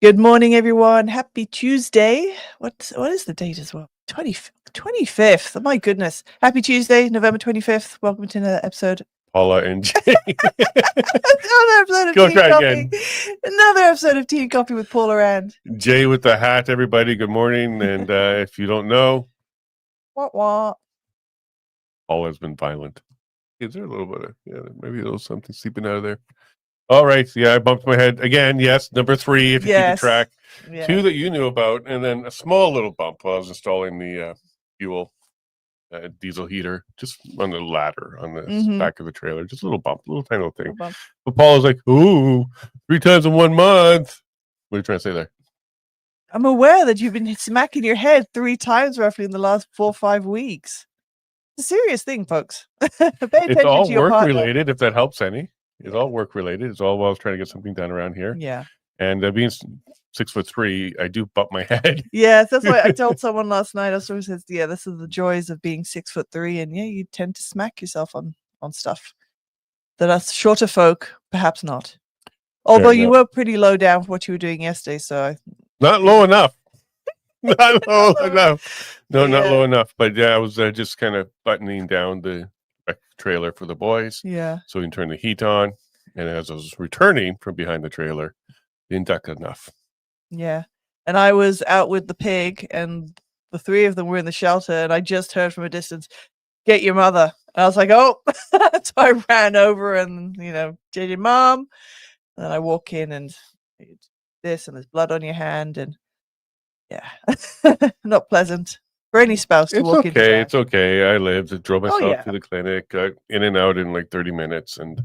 Good morning, everyone. Happy Tuesday. What is the date as well? 25th. Oh, my goodness. Happy Tuesday, November 25th. Welcome to another episode. Paula and Jay. Another episode of Go Tea try and Coffee. again. Another episode of Tea and Coffee with Paula and Jay with the hat, everybody. Good morning. And if you don't know, what? Paula's been violent. Is there a little bit of, maybe a little something seeping out of there? All right. Yeah, I bumped my head again. Yes, number 3, if you keep the track. Yeah. 2 that you knew about, and then a small little bump while I was installing the fuel diesel heater, just on the ladder on the back of the trailer. Just a little bump, a little tiny little thing. But Paul was like, "Ooh, 3 times in 1 month." What are you trying to say there? I'm aware that you've been smacking your head 3 times roughly in the last 4 or 5 weeks. It's a serious thing, folks. It's all work related, if that helps any. It's all work related. It's all while I was trying to get something done around here. Yeah. And being 6'3", I do bump my head. Yes, that's why I told someone last night. I sort of said, "Yeah, this is the joys of being 6'3", and yeah, you tend to smack yourself on stuff that us shorter folk perhaps not. Although you were pretty low down for what you were doing yesterday, so not low enough. Not low enough. No, not low enough. But yeah, I was just kind of buttoning down the trailer for the boys. Yeah. So we can turn the heat on. And as I was returning from behind the trailer, didn't duck enough. Yeah. And I was out with the pig, and the 3 of them were in the shelter, and I just heard from a distance, "Get your mother." And I was like, "Oh." So I ran over and, JJ, Mom. And then I walk in and this, and there's blood on your hand, and yeah, not pleasant for any spouse to walk into that. It's okay. I drove myself to the clinic, got in and out in like 30 minutes, and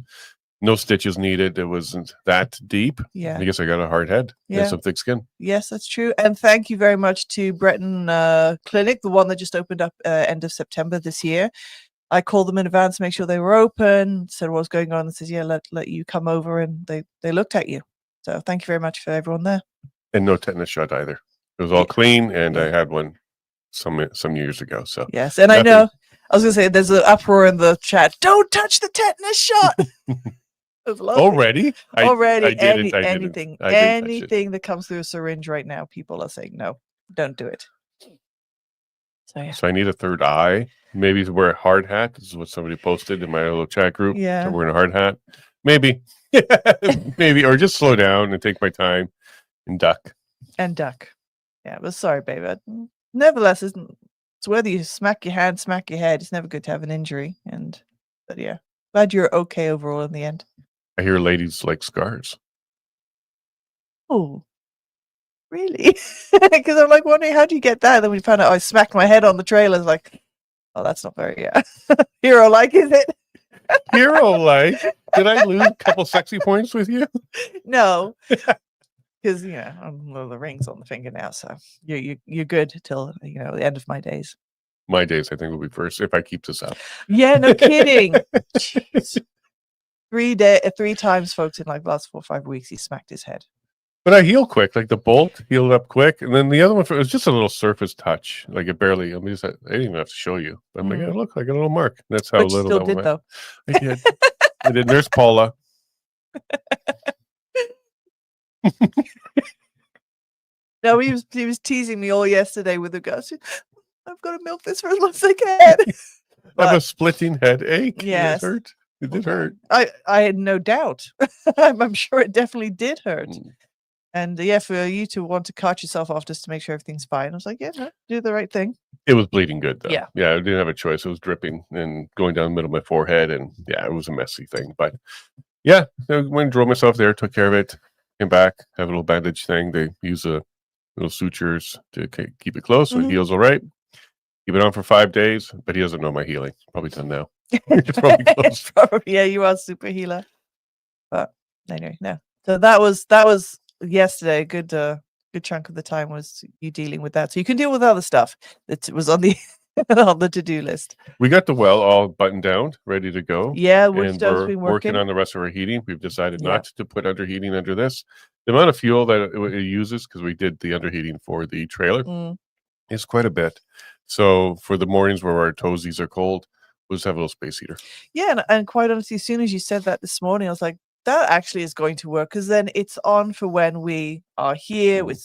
no stitches needed. It wasn't that deep. Yeah. I guess I got a hard head and some thick skin. Yes, that's true. And thank you very much to Breton Clinic, the one that just opened up end of September this year. I called them in advance to make sure they were open, said what was going on, and says, "Yeah, let you come over," and they looked at you. So thank you very much for everyone there. And no tetanus shot either. It was all clean, and I had one some years ago. So yes, and nothing. I know I was gonna say there's an uproar in the chat. Don't touch the tetanus shot. Already, anything that comes through a syringe right now, people are saying no, don't do it. So I need a third eye. Maybe to wear a hard hat. This is what somebody posted in my little chat group. Yeah, to wearing a hard hat. Maybe, maybe, or just slow down and take my time and duck. Yeah, but sorry, baby. Nevertheless, it's whether you smack your hand, smack your head. It's never good to have an injury. But yeah, glad you're okay overall in the end. I hear ladies like scars. Oh, really? Because I'm like wondering, how do you get that? And then we found out I smacked my head on the trailer. It's like, oh, that's not very hero-like, is it? Hero-like? Did I lose a couple sexy points with you? No. Because the ring's on the finger now, so you're good till the end of my days. My days, I think, will be first if I keep this up. Yeah, no kidding. Jeez. 3 times, folks, in like the last 4 or 5 weeks, he smacked his head. But I heal quick, like the bolt healed up quick, and then the other one, it was just a little surface touch, like it barely. I didn't even have to show you. I'm like, oh, look, like a little mark. That's how little you still did, though. I did. I did. There's Paula. No, he was teasing me all yesterday with regards. I've got to milk this for as long as I can. I have a splitting headache. Yes, it hurt. It did hurt. I had no doubt. I'm sure it definitely did hurt. And for you to want to cut yourself off just to make sure everything's fine, I was like, do the right thing. It was bleeding good, though. Yeah, I didn't have a choice. It was dripping and going down the middle of my forehead, and it was a messy thing. But I went and drove myself there, took care of it, came back, have a little bandage thing. They use little sutures to keep it closed, so it heals all right. Keep it on for 5 days, but he doesn't know my healing. Probably done now. It's probably close. You are super healer. But anyway, no. So that was yesterday. Good chunk of the time was you dealing with that. So you can deal with other stuff that was on the on the to-do list. We got the well all buttoned down, ready to go. Yeah, we're working on the rest of our heating. We've decided not to put underheating under this. The amount of fuel that it uses, because we did the underheating for the trailer, is quite a bit. So for the mornings where our toesies are cold, we'll just have a little space heater. Yeah, and quite honestly, as soon as you said that this morning, I was like, that actually is going to work, because then it's on for when we are here. We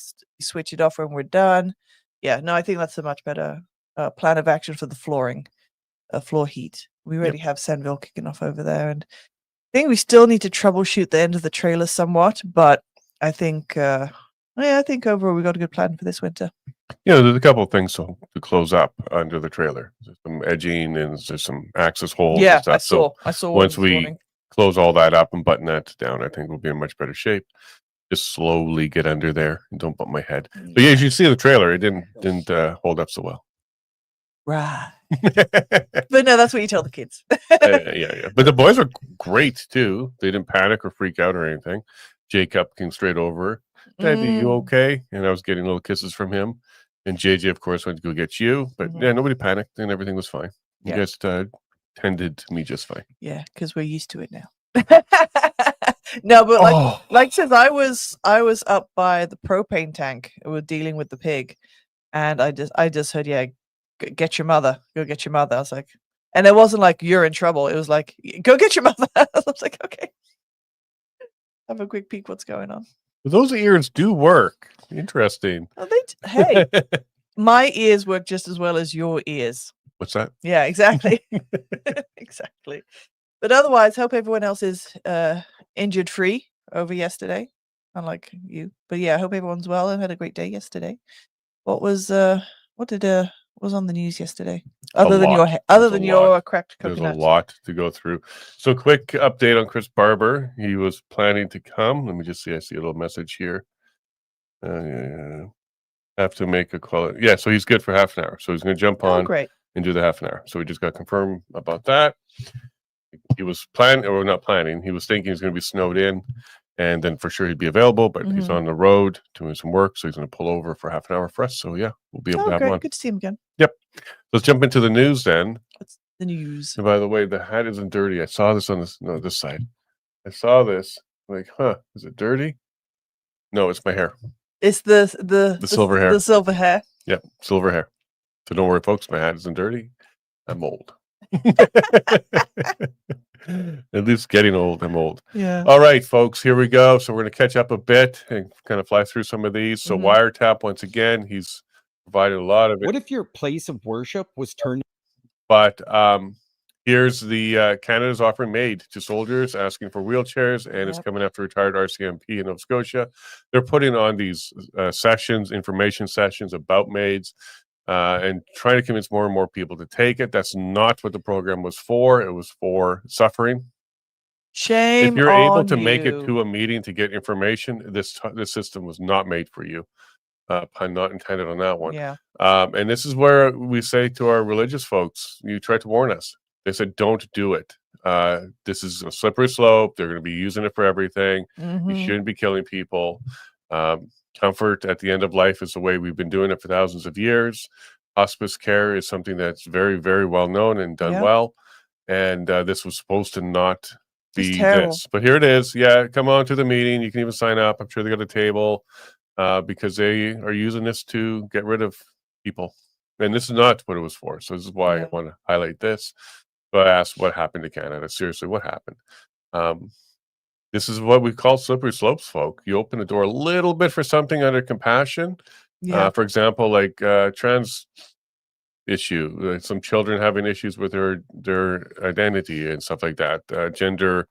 switch it off when we're done. Yeah, no, I think that's a much better plan of action for the flooring, floor heat. We already have Senville kicking off over there, and I think we still need to troubleshoot the end of the trailer somewhat, but I think, I think overall we got a good plan for this winter. Yeah, there's a couple of things to close up under the trailer. There's some edging and there's some access holes and Yeah, stuff. I saw one once this we morning. close all that up and button that down, I think we'll be in much better shape. Just slowly get under there and don't bump my head. But yeah, as you see the trailer, it didn't hold up so well. Right. But no, that's what you tell the kids. Yeah. But the boys were great too. They didn't panic or freak out or anything. Jacob came straight over. Daddy, you okay? And I was getting little kisses from him. And JJ, of course, went to go get you. But yeah, nobody panicked and everything was fine. You guys tended to me just fine. Yeah, because we're used to it now. No, but like says, I was up by the propane tank. We were dealing with the pig, and I just heard, get your mother. Go get your mother. I was like, and it wasn't like you're in trouble. It was like, go get your mother. I was like, okay. Have a quick peek what's going on. Those ears do work. Interesting. Oh, hey, my ears work just as well as your ears. What's that? Yeah, exactly. Exactly. But otherwise, hope everyone else is injured free over yesterday, unlike you. But yeah, I hope everyone's well and had a great day yesterday. What was on the news yesterday? Other than your cracked coconut. There's a lot to go through. So quick update on Chris Barber. He was planning to come. Let me just see. I see a little message here. Have to make a call. Yeah, so he's good for half an hour. So he's going to jump on and do the half an hour. So we just got confirmed about that. He was not planning. He was thinking he was going to be snowed in, and then for sure he'd be available. But he's on the road doing some work, so he's going to pull over for half an hour for us. So yeah, we'll be able to have him on. Good to see him again. Yep. Let's jump into the news then. What's the news? And by the way, the hat isn't dirty. I saw this on this side. I saw this. Like, is it dirty? No, it's my hair. It's the silver hair. The silver hair. Yep, silver hair. So don't worry, folks. My hat isn't dirty. I'm old. At least getting old. I'm old. Yeah. All right, folks. Here we go. So we're going to catch up a bit and kind of fly through some of these. So Wiretap once again. He's provided a lot of it. What if your place of worship was turned? But here's the Canada's offering MAID to soldiers asking for wheelchairs, and it's coming after retired RCMP in Nova Scotia. They're putting on these information sessions about MAIDs. And trying to convince more and more people to take it. That's not what the program was for. It was for suffering. Shame. If you're able to make it to a meeting to get information, this system was not made for you. Pun not intended on that one. Yeah. And this is where we say to our religious folks, you tried to warn us. They said, don't do it. This is a slippery slope. They're going to be using it for everything. You shouldn't be killing people. Comfort at the end of life is the way we've been doing it for thousands of years. Hospice care is something that's very, very well known and done well. And this was supposed to not be this. But here it is. Yeah, come on to the meeting. You can even sign up. I'm sure they got a table because they are using this to get rid of people. And this is not what it was for. So this is why I want to highlight this. But I asked what happened to Canada. Seriously, what happened? This is what we call slippery slopes, folk. You open the door a little bit for something under compassion. For example, like trans issue, some children having issues with their identity and stuff like that, gender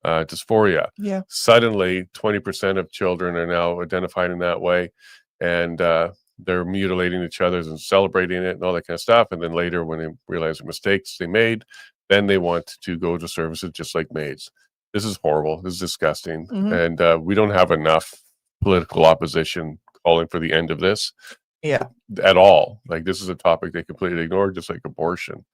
dysphoria. Suddenly, 20% of children are now identified in that way, and they're mutilating each other and celebrating it and all that kind of stuff. And then later, when they realize the mistakes they made, then they want to go to services just like maids. This is horrible. This is disgusting. And we don't have enough political opposition calling for the end of this at all. Like, this is a topic they completely ignored, just like abortion.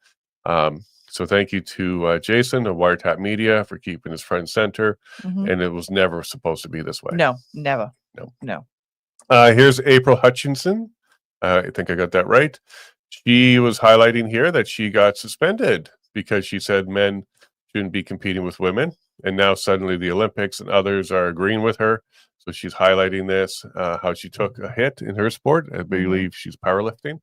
So thank you to Jason of Wiretap Media for keeping this front and center. And it was never supposed to be this way. No, never. No. Here's April Hutchinson. I think I got that right. She was highlighting here that she got suspended because she said men shouldn't be competing with women. And now suddenly the Olympics and others are agreeing with her. So she's highlighting this, how she took a hit in her sport. I believe she's powerlifting.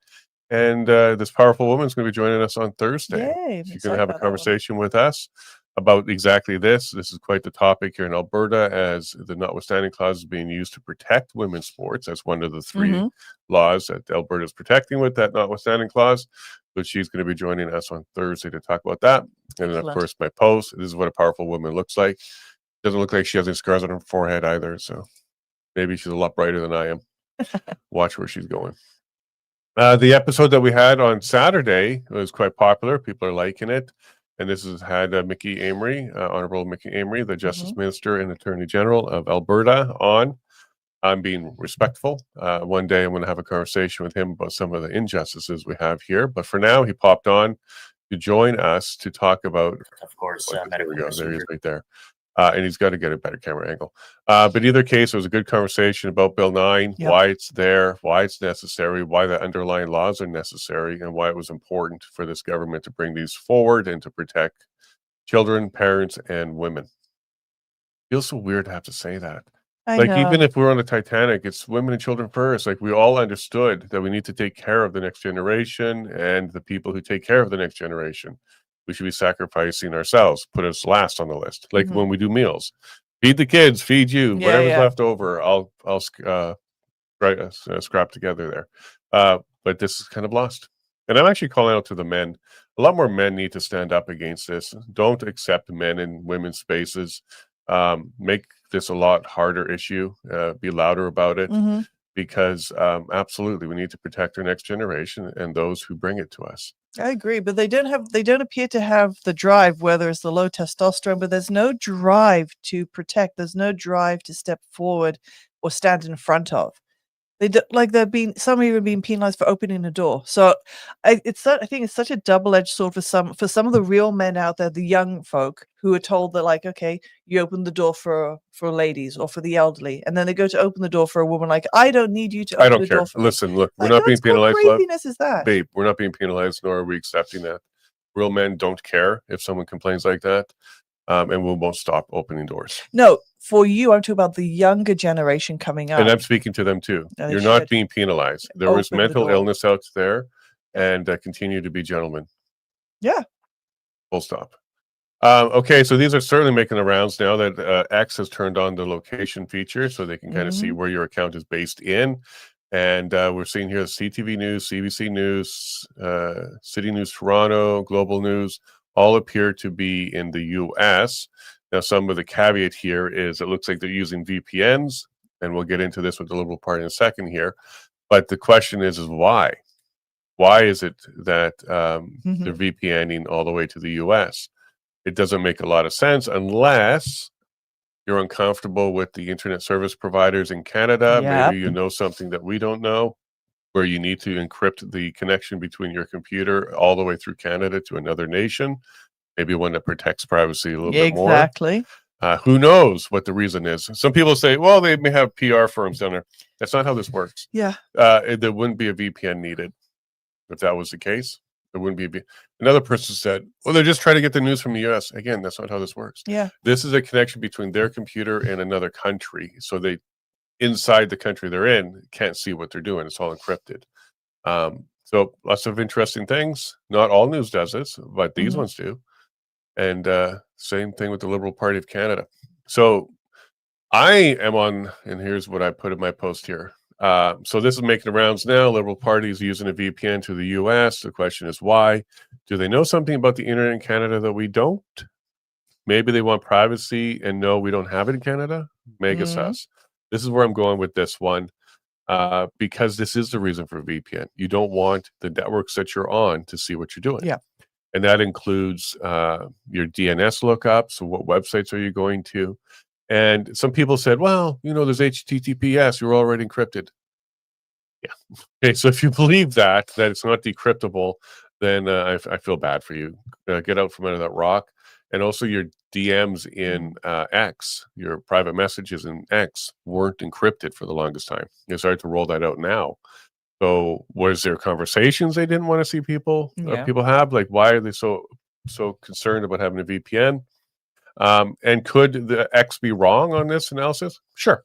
And this powerful woman is going to be joining us on Thursday. Yay, she's going to have a conversation with us about exactly this. This is quite the topic here in Alberta, as the notwithstanding clause is being used to protect women's sports. That's one of the three laws that Alberta is protecting with that notwithstanding clause. So she's going to be joining us on Thursday to talk about that. And then, of course, my post. This is what a powerful woman looks like. Doesn't look like she has any scars on her forehead either. So maybe she's a lot brighter than I am. Watch where she's going. The episode that we had on Saturday was quite popular. People are liking it. And this has had Mickey Amory, Honorable Mickey Amory, the Justice Minister and Attorney General of Alberta, on. I'm being respectful. One day I'm going to have a conversation with him about some of the injustices we have here. But for now, he popped on to join us to talk about, of course, there we go. There he is right there. And he's got to get a better camera angle. But either case, it was a good conversation about Bill 9, why it's there, why it's necessary, why the underlying laws are necessary, and why it was important for this government to bring these forward and to protect children, parents, and women. Feels so weird to have to say that. I like, know. even if we're on the Titanic, it's women and children first. Like, we all understood that we need to take care of the next generation and the people who take care of the next generation. We should be sacrificing ourselves, put us last on the list. Like when we do meals, feed the kids, feed you, whatever's left over, I'll scrap together there. But this is kind of lost. And I'm actually calling out to the men. A lot more men need to stand up against this. Don't accept men in women's spaces. Make this a lot harder issue. Be louder about it. Because absolutely, we need to protect our next generation and those who bring it to us. I agree, but they don't appear to have the drive, whether it's the low testosterone, but there's no drive to protect. There's no drive to step forward or stand in front of. Some even being penalized for opening a door. So I think it's such a double-edged sword for some of the real men out there, the young folk who are told that, like, okay, you open the door for ladies or for the elderly, and then they go to open the door for a woman. Like, I don't need you to open the door for Listen, me. look, we're not being penalized. What craziness is that? Babe, we're not being penalized, nor are we accepting that. Real men don't care if someone complains like that. And we won't stop opening doors. No, for you, I'm talking about the younger generation coming up. And I'm speaking to them too. No, You're not being penalized. There is mental illness out there, and continue to be gentlemen. Yeah. Full stop. Okay, so these are certainly making the rounds now that X has turned on the location feature, so they can kind of see where your account is based in. And we're seeing here CTV News, CBC News, City News Toronto, Global News, all appear to be in the U.S. Now, some of the caveat here is it looks like they're using VPNs, and we'll get into this with the Liberal Party in a second here. But the question is why? Why is it that they're VPNing all the way to the U.S.? It doesn't make a lot of sense unless you're uncomfortable with the internet service providers in Canada. Maybe you know something that we don't know, where you need to encrypt the connection between your computer all the way through Canada to another nation, maybe one that protects privacy a little bit more. Exactly. Who knows what the reason is? Some people say, well, they may have PR firms down there. That's not how this works. Yeah. There wouldn't be a VPN needed if that was the case. There wouldn't be another person said, well, they're just trying to get the news from the US. Again, that's not how this works. Yeah. This is a connection between their computer and another country. So they, inside the country they're in, can't see what they're doing. It's all encrypted. So lots of interesting things. Not all news does this, but these ones do. And same thing with the Liberal Party of Canada. So I am on, and here's what I put in my post here. So this is making the rounds now. Liberal Party is using a VPN to the US. The question is why? Do they know something about the internet in Canada that we don't? Maybe they want privacy and no, we don't have it in Canada. Mega sus. This is where I'm going with this one, because this is the reason for VPN. You don't want the networks that you're on to see what you're doing. Yeah. And that includes your DNS lookups. So what websites are you going to? And some people said, well, you know, there's HTTPS. You're already encrypted. Yeah. Okay. So if you believe that it's not decryptable, then I feel bad for you. Get out from under that rock. And also your DMs in X, your private messages in X weren't encrypted for the longest time. They started to roll that out now. So was there conversations they didn't want to see people have? Like, why are they so concerned about having a VPN? And could the X be wrong on this analysis? Sure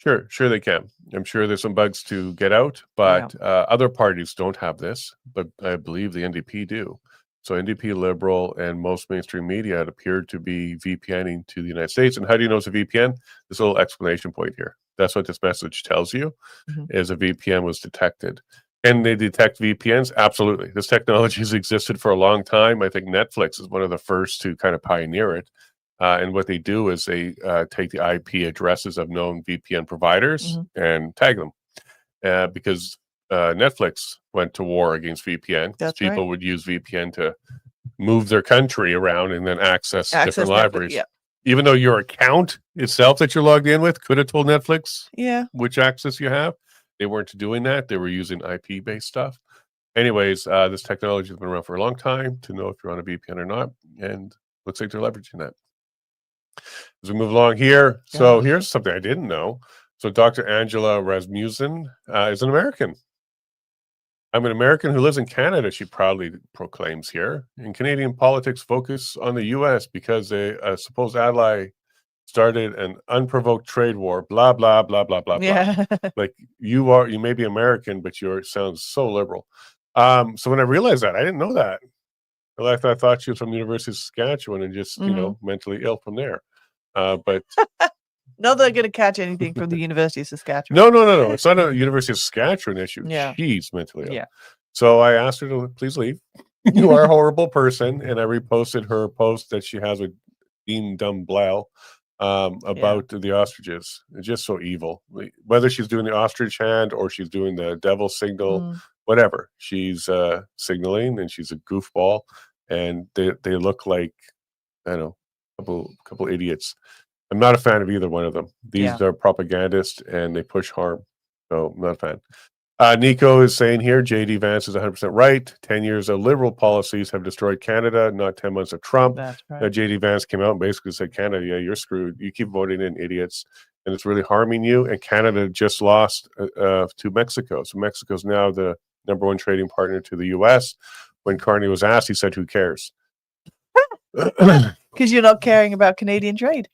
they can. I'm sure there's some bugs to get out, but other parties don't have this, but I believe the NDP do. So NDP, Liberal, and most mainstream media had appeared to be VPNing to the United States. And how do you know it's a VPN? This little explanation point here. That's what this message tells you, is a VPN was detected. And they detect VPNs? Absolutely. This technology has existed for a long time. I think Netflix is one of the first to kind of pioneer it. And what they do is they take the IP addresses of known VPN providers and tag them. Because Netflix went to war against VPN. That's People right. would use VPN to move their country around and then access different Netflix, libraries. yeah. Even though your account itself that you're logged in with could have told Netflix Yeah. which access you have, they weren't doing that. They were using IP-based stuff. Anyways, this technology has been around for a long time to know if you're on a VPN or not, and looks like they're leveraging that. As we move along here, so here's something I didn't know. So Dr. Angela Rasmussen is an American. I'm an American who lives in Canada, she proudly proclaims here. And Canadian politics focus on the U.S. because a supposed ally started an unprovoked trade war, blah, blah, blah, blah, blah, blah. Yeah. Like you may be American, but you sounds so liberal. So when I realized that, I didn't know that. I thought she was from the University of Saskatchewan and just, mentally ill from there. But Not that they're going to catch anything from the University of Saskatchewan. no. It's not a University of Saskatchewan issue. Yeah. She's mentally ill. Yeah. So I asked her to please leave. You are a horrible person. And I reposted her post that she has with Dean Dumblell about the ostriches. It's just so evil. Whether she's doing the ostrich hand or she's doing the devil signal, whatever. She's signaling and she's a goofball. And they look like, I don't know, a couple idiots. I'm not a fan of either one of them. These are propagandists and they push harm. So I'm not a fan. Nico is saying here, JD Vance is 100% right. 10 years of liberal policies have destroyed Canada, not 10 months of Trump. That's right. JD Vance came out and basically said, Canada, yeah, you're screwed. You keep voting in, idiots. And it's really harming you. And Canada just lost to Mexico. So Mexico's now the #1 trading partner to the U.S. When Carney was asked, he said, who cares? Because you're not caring about Canadian trade.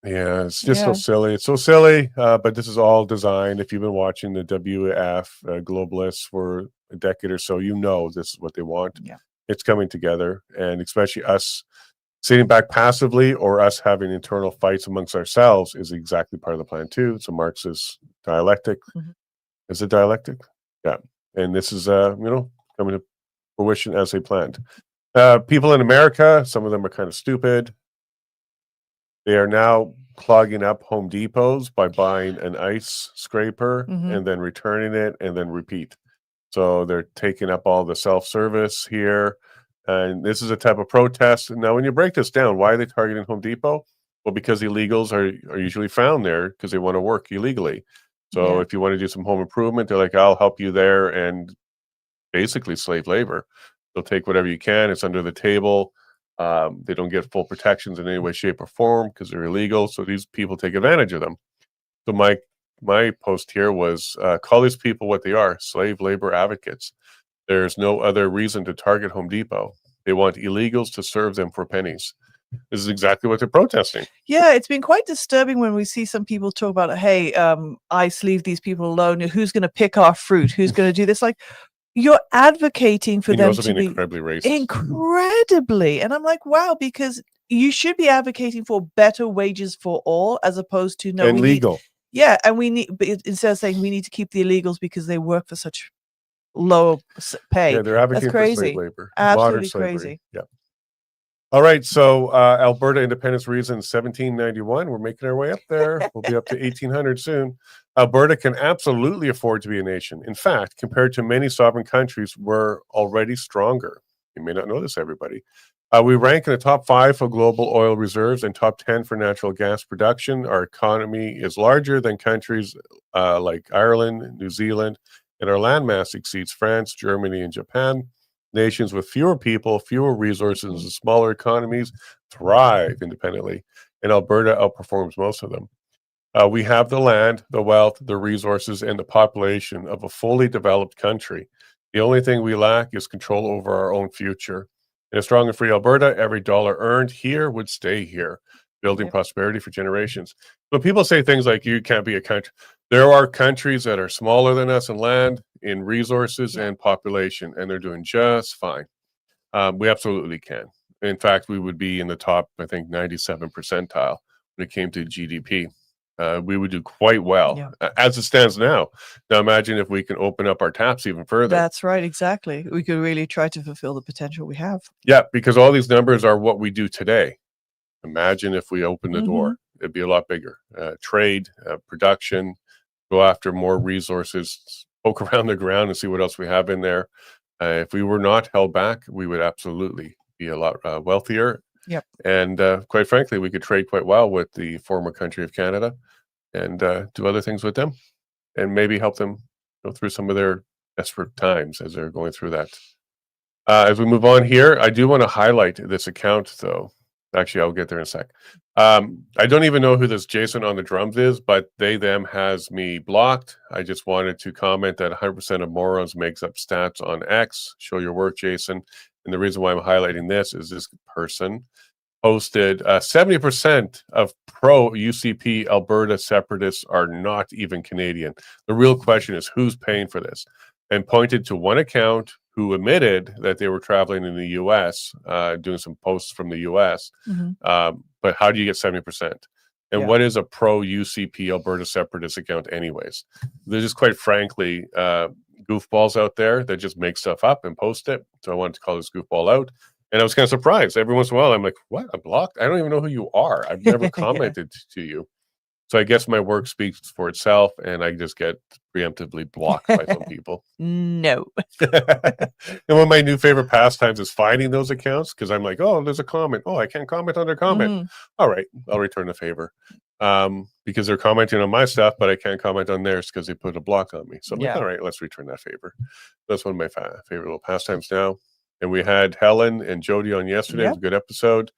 Yeah, it's just so silly. It's so silly, but this is all designed. If you've been watching the WF globalists for a decade or so, you know this is what they want. Yeah. It's coming together, and especially us sitting back passively or us having internal fights amongst ourselves is exactly part of the plan too. It's a Marxist dialectic. Is it dialectic? Yeah, and this is coming to fruition as they planned. People in America, some of them are kind of stupid. They are now clogging up Home Depots by buying an ice scraper and then returning it and then repeat. So they're taking up all the self-service here. And this is a type of protest. Now, when you break this down, why are they targeting Home Depot? Well, because illegals are usually found there because they want to work illegally. So if you want to do some home improvement, they're like, I'll help you there. And basically slave labor. They'll take whatever you can. It's under the table. They don't get full protections in any way, shape, or form because they're illegal. So these people take advantage of them. So my post here was call these people what they are: slave labor advocates. There's no other reason to target Home Depot. They want illegals to serve them for pennies. This is exactly what they're protesting. Yeah, it's been quite disturbing when we see some people talk about, hey, ICE, leave these people alone. Who's going to pick our fruit? Who's going to do this? Like, you're advocating for them to be incredibly racist. Incredibly. And I'm like, wow, because you should be advocating for better wages for all as opposed to and legal. And we need, but instead of saying we need to keep the illegals because they work for such low pay. Yeah, they're advocating That's crazy. for slave labor. Absolutely Modern slavery. crazy. Yeah. All right, so Alberta Independence Reason 1791. We're making our way up there. We'll be up to 1800 soon. Alberta can absolutely afford to be a nation. In fact, compared to many sovereign countries, we're already stronger. You may not know this, everybody. We rank in the top 5 for global oil reserves and top 10 for natural gas production. Our economy is larger than countries like Ireland, New Zealand, and our landmass exceeds France, Germany, and Japan. Nations with fewer people, fewer resources, and smaller economies thrive independently, and Alberta outperforms most of them. We have the land, the wealth, the resources, and the population of a fully developed country. The only thing we lack is control over our own future. In a strong and free Alberta, every dollar earned here would stay here, building prosperity for generations. When people say things like, you can't be a country, there are countries that are smaller than us in land, in resources, and population, and they're doing just fine. We absolutely can. In fact, we would be in the top, I think, 97 percentile when it came to GDP. We would do quite well as it stands now. Now, imagine if we can open up our taps even further. That's right, exactly. We could really try to fulfill the potential we have. Yeah, because all these numbers are what we do today. Imagine if we open the door, it'd be a lot bigger. Trade, production, go after more resources, poke around the ground and see what else we have in there. If we were not held back, we would absolutely be a lot wealthier. Yep. And quite frankly, we could trade quite well with the former country of Canada and do other things with them and maybe help them go through some of their desperate times as they're going through that. As we move on here, I do want to highlight this account, though. Actually, I'll get there in a sec. I don't even know who this Jason on the drums is, but they, them has me blocked. I just wanted to comment that 100% of morons makes up stats on X. Show your work, Jason. And the reason why I'm highlighting this is this person posted 70% of pro-UCP Alberta separatists are not even Canadian. The real question is who's paying for this? And pointed to one account who admitted that they were traveling in the U.S., doing some posts from the U.S. But how do you get 70%? And what is a pro-UCP Alberta separatist account anyways? They're just quite frankly goofballs out there that just make stuff up and post it. So I wanted to call this goofball out. And I was kind of surprised. Every once in a while, I'm like, what? I'm blocked? I don't even know who you are. I've never commented to you. So I guess my work speaks for itself, and I just get preemptively blocked by some people. No. And one of my new favorite pastimes is finding those accounts because I'm like, oh, there's a comment. Oh, I can't comment on their comment. All right, I'll return the favor. Because they're commenting on my stuff, but I can't comment on theirs because they put a block on me. So I'm like, all right, let's return that favor. That's one of my favorite little pastimes now. And we had Helen and Jody on yesterday. It was a good episode.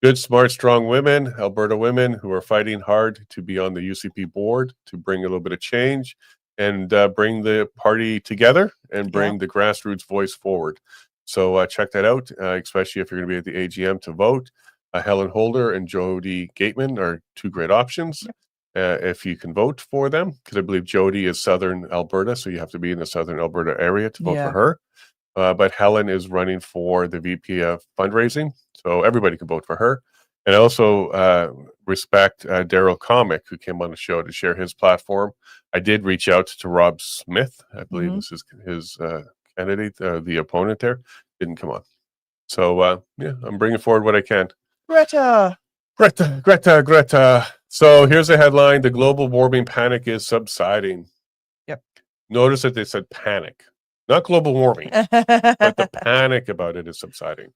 Good, smart, strong women, Alberta women who are fighting hard to be on the UCP board to bring a little bit of change and bring the party together and bring the grassroots voice forward. So check that out, especially if you're going to be at the AGM to vote. Helen Holder and Jody Gateman are two great options if you can vote for them, because I believe Jody is Southern Alberta, so you have to be in the Southern Alberta area to vote for her. But Helen is running for the VP of fundraising, so everybody can vote for her. And I also respect Daryl Comic, who came on the show to share his platform. I did reach out to Rob Smith. I believe this is his candidate, the opponent there. Didn't come on. So, I'm bringing forward what I can. Greta. So here's the headline. The global warming panic is subsiding. Yep. Notice that they said panic. Not global warming, but the panic about it is subsiding.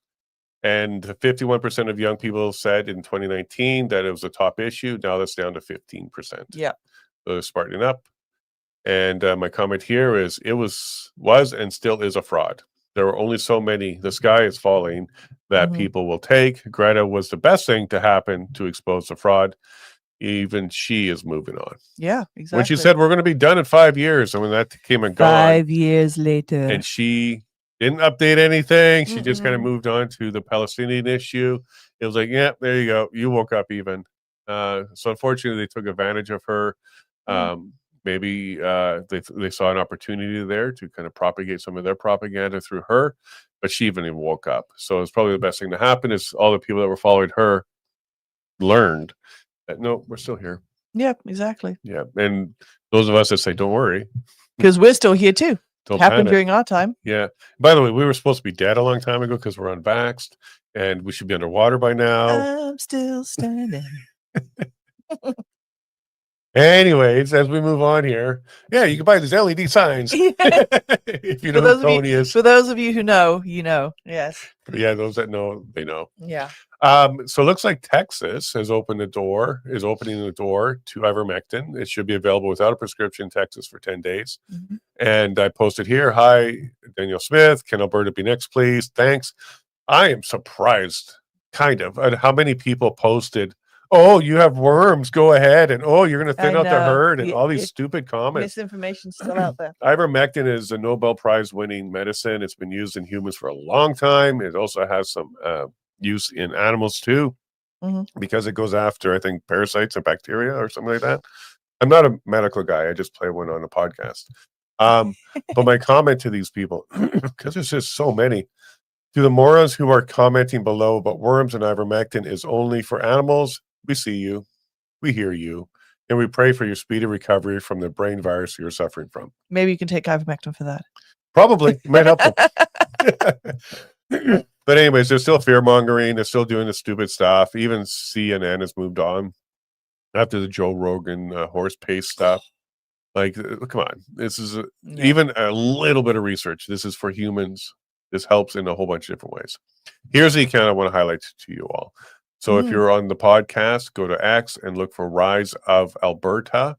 And 51% of young people said in 2019 that it was a top issue. Now that's down to 15%. Yeah. So they're smartening up. And my comment here is it was and still is a fraud. There were only so many, the sky is falling, that people will take. Greta was the best thing to happen to expose the fraud. Even she is moving on. Yeah, exactly. When she said we're going to be done in 5 years, and when that came and gone, 5 years later, and she didn't update anything, she just kind of moved on to the Palestinian issue. It was like, yeah, there you go, you woke up even. So unfortunately, they took advantage of her. Maybe they saw an opportunity there to kind of propagate some of their propaganda through her, but she even woke up. So it's probably the best thing to happen is all the people that were following her learned that no, we're still here. Yeah, exactly. Yeah, and those of us that say don't worry, because we're still here too. Don't happened panic. during our time. Yeah. By the way, we were supposed to be dead a long time ago because we're unvaxxed, and we should be underwater by now. I'm still standing. Anyways, as we move on here, you can buy these LED signs if you know who Tony is. For those of you who know, you know. Yes. But yeah, those that know, they know. Yeah. So it looks like Texas has opening the door to ivermectin. It should be available without a prescription in Texas for 10 days. And I posted here, hi, Daniel Smith, can Alberta be next, please? Thanks. I am surprised, kind of, at how many people posted, oh, you have worms, go ahead, and oh, you're going to thin out the herd, and all these stupid comments. Misinformation's still out there. Ivermectin is a Nobel Prize winning medicine. It's been used in humans for a long time. It also has some use in animals too, because it goes after, I think, parasites and bacteria or something like that. I'm not a medical guy. I just play one on a podcast. But my comment to these people, because there's just so many, To the morons who are commenting below about worms and ivermectin is only for animals, we see you, we hear you, and we pray for your speedy recovery from the brain virus you're suffering from. Maybe you can take ivermectin for that. Probably. It might help them. But anyways, they're still fear-mongering. They're still doing the stupid stuff. Even CNN has moved on after the Joe Rogan horse paste stuff. Like, come on. This is even a little bit of research. This is for humans. This helps in a whole bunch of different ways. Here's the account I want to highlight to you all. So if you're on the podcast, go to X and look for Rise of Alberta.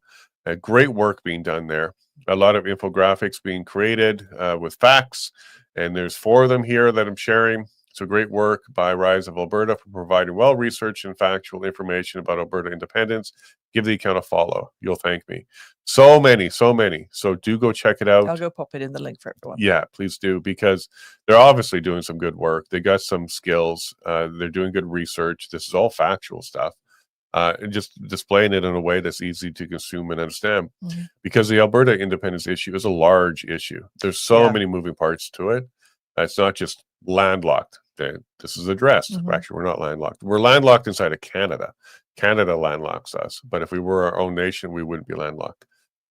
Great work being done there. A lot of infographics being created with facts. And there's 4 of them here that I'm sharing. So great work by Rise of Alberta for providing well-researched and factual information about Alberta independence. Give the account a follow. You'll thank me. So many. So do go check it out. I'll go pop it in the link for everyone. Yeah, please do, because they're obviously doing some good work. They got some skills. They're doing good research. This is all factual stuff. And just displaying it in a way that's easy to consume and understand. Because the Alberta independence issue is a large issue. There's so many moving parts to it. It's not just landlocked. This is addressed. Actually, we're not landlocked. We're landlocked inside of Canada. Canada landlocks us. But if we were our own nation, we wouldn't be landlocked.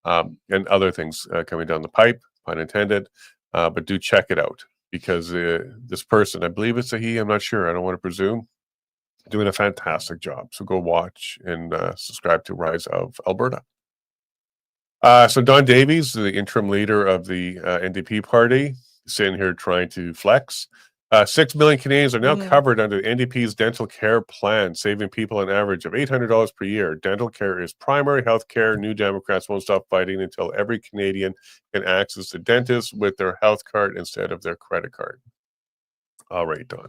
And other things coming down the pipe, pun intended. But do check it out, because this person, I believe it's a he, I'm not sure, I don't want to presume, doing a fantastic job. So go watch and subscribe to Rise of Alberta. So Don Davies, the interim leader of the NDP party, sitting here trying to flex. 6 million Canadians are now covered under the NDP's dental care plan, saving people an average of $800 per year. Dental care is primary health care. New Democrats won't stop fighting until every Canadian can access a dentist with their health card instead of their credit card. All right, Don.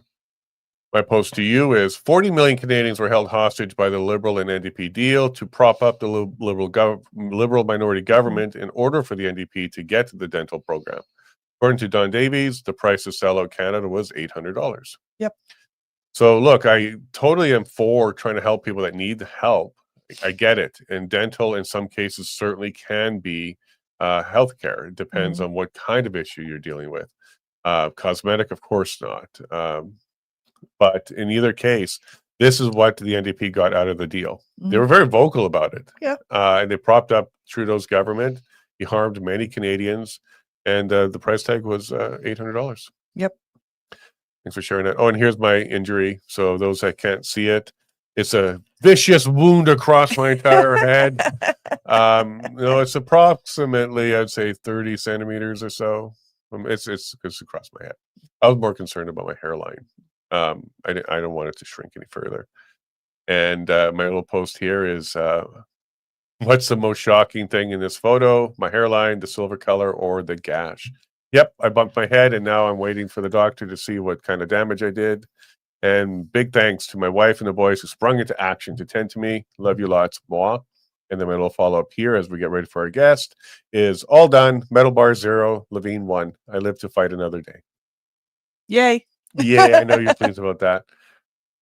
My post to you is 40 million Canadians were held hostage by the Liberal and NDP deal to prop up the Liberal minority government in order for the NDP to get to the dental program. According to Don Davies, the price to sell out Canada was $800. Yep. So look, I totally am for trying to help people that need the help. I get it. And dental in some cases certainly can be healthcare. It depends on what kind of issue you're dealing with. Cosmetic, of course not. But in either case, this is what the NDP got out of the deal. They were very vocal about it. Yeah. And they propped up Trudeau's government. He harmed many Canadians. And the price tag was $800. Yep. Thanks for sharing that. Oh, and here's my injury. So those that can't see it, it's a vicious wound across my entire head. It's approximately, I'd say, 30 centimeters or so. It's across my head. I was more concerned about my hairline. I don't want it to shrink any further. And my little post here is, what's the most shocking thing in this photo? My hairline, the silver color, or the gash? Yep, I bumped my head, and now I'm waiting for the doctor to see what kind of damage I did. And big thanks to my wife and the boys who sprung into action to tend to me. Love you lots, moi. And then my little follow-up here as we get ready for our guest is all done. Metal bar 0, Levine 1. I live to fight another day. Yay. Yeah, I know you're pleased about that.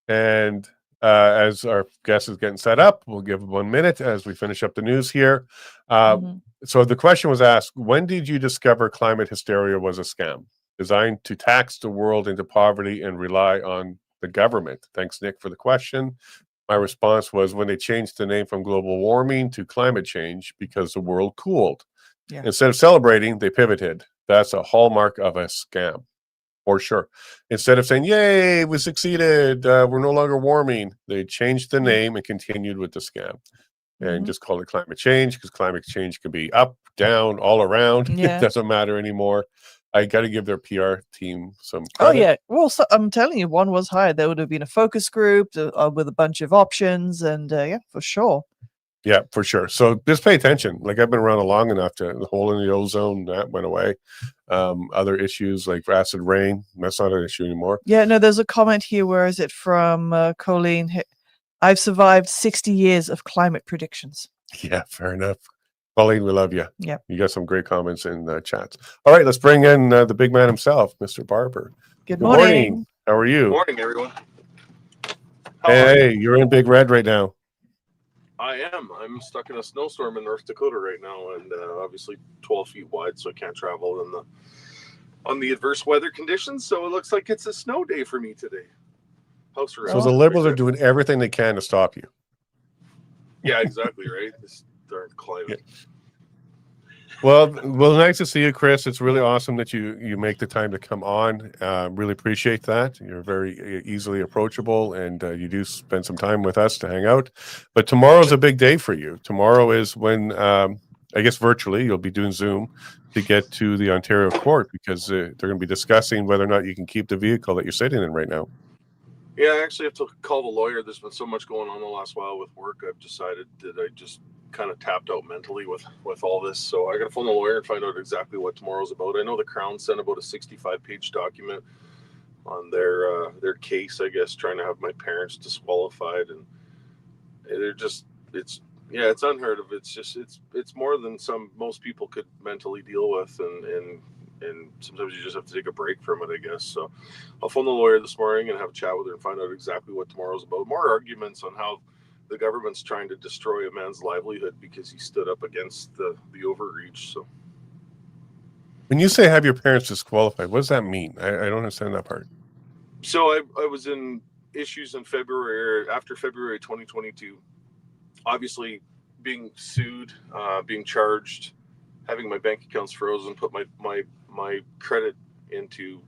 And as our guest is getting set up, we'll give 1 minute as we finish up the news here. So the question was asked, when did you discover climate hysteria was a scam designed to tax the world into poverty and rely on the government? Thanks, Nick, for the question. My response was when they changed the name from global warming to climate change because the world cooled. Yeah. Instead of celebrating, they pivoted. That's a hallmark of a scam. For sure. Instead of saying, yay, we succeeded, we're no longer warming, they changed the name and continued with the scam. And just called it climate change, because climate change can be up, down, all around. Yeah. It doesn't matter anymore. I got to give their PR team some credit. Oh, yeah. Well, so, I'm telling you, one was hired. There would have been a focus group with a bunch of options. And yeah, for sure. Yeah, for sure. So just pay attention. Like, I've been around long enough to the hole in the ozone that went away. Other issues like acid rain, that's not an issue anymore. Yeah, no, there's a comment here. Where is it from? Colleen. I've survived 60 years of climate predictions. Yeah, fair enough. Pauline, we love you. Yeah. You got some great comments in the chats. All right, let's bring in the big man himself, Mr. Barber. Good morning. How are you? Good morning, everyone. Hey, you're in Big Red right now. I am. I'm stuck in a snowstorm in North Dakota right now, and obviously 12 feet wide, so I can't travel in on the adverse weather conditions. So it looks like it's a snow day for me today. House arrest. So the Liberals are doing everything they can to stop you. Yeah, exactly, right? This darn climate. Yeah. Well, nice to see you, Chris. It's really awesome that you make the time to come on. Really appreciate that. You're very easily approachable, and you do spend some time with us to hang out. But tomorrow's a big day for you. Tomorrow is when, I guess virtually, you'll be doing Zoom to get to the Ontario court, because they're going to be discussing whether or not you can keep the vehicle that you're sitting in right now. Yeah, I actually have to call the lawyer. There's been so much going on the last while with work. I've decided that I just kind of tapped out mentally with all this. So I got to phone the lawyer and find out exactly what tomorrow's about. I know the Crown sent about a 65-page document on their case, I guess, trying to have my parents disqualified, and they're just it's unheard of. It's just it's more than most people could mentally deal with, and sometimes you just have to take a break from it, I guess. So I'll phone the lawyer this morning and have a chat with her and find out exactly what tomorrow's about. More arguments on how the government's trying to destroy a man's livelihood because he stood up against the overreach. So when you say have your parents disqualified, what does that mean? I don't understand that part. So I was in issues in February, after February 2022, obviously being sued, being charged, having my bank accounts frozen, put my credit into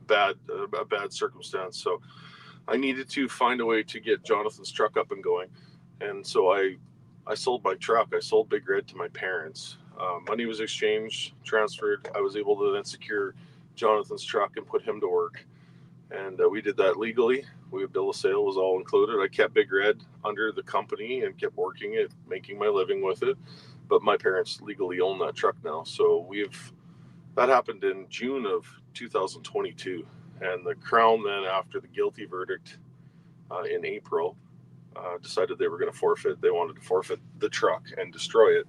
a bad circumstance. So I needed to find a way to get Jonathan's truck up and going. And so I sold my truck. I sold Big Red to my parents. Money was exchanged, transferred. I was able to then secure Jonathan's truck and put him to work. And we did that legally. We bill of sale was all included. I kept Big Red under the company and kept working it, making my living with it. But my parents legally own that truck now. So that happened in June of 2022. And the Crown then, after the guilty verdict in April, decided they were going to forfeit. They wanted to forfeit the truck and destroy it.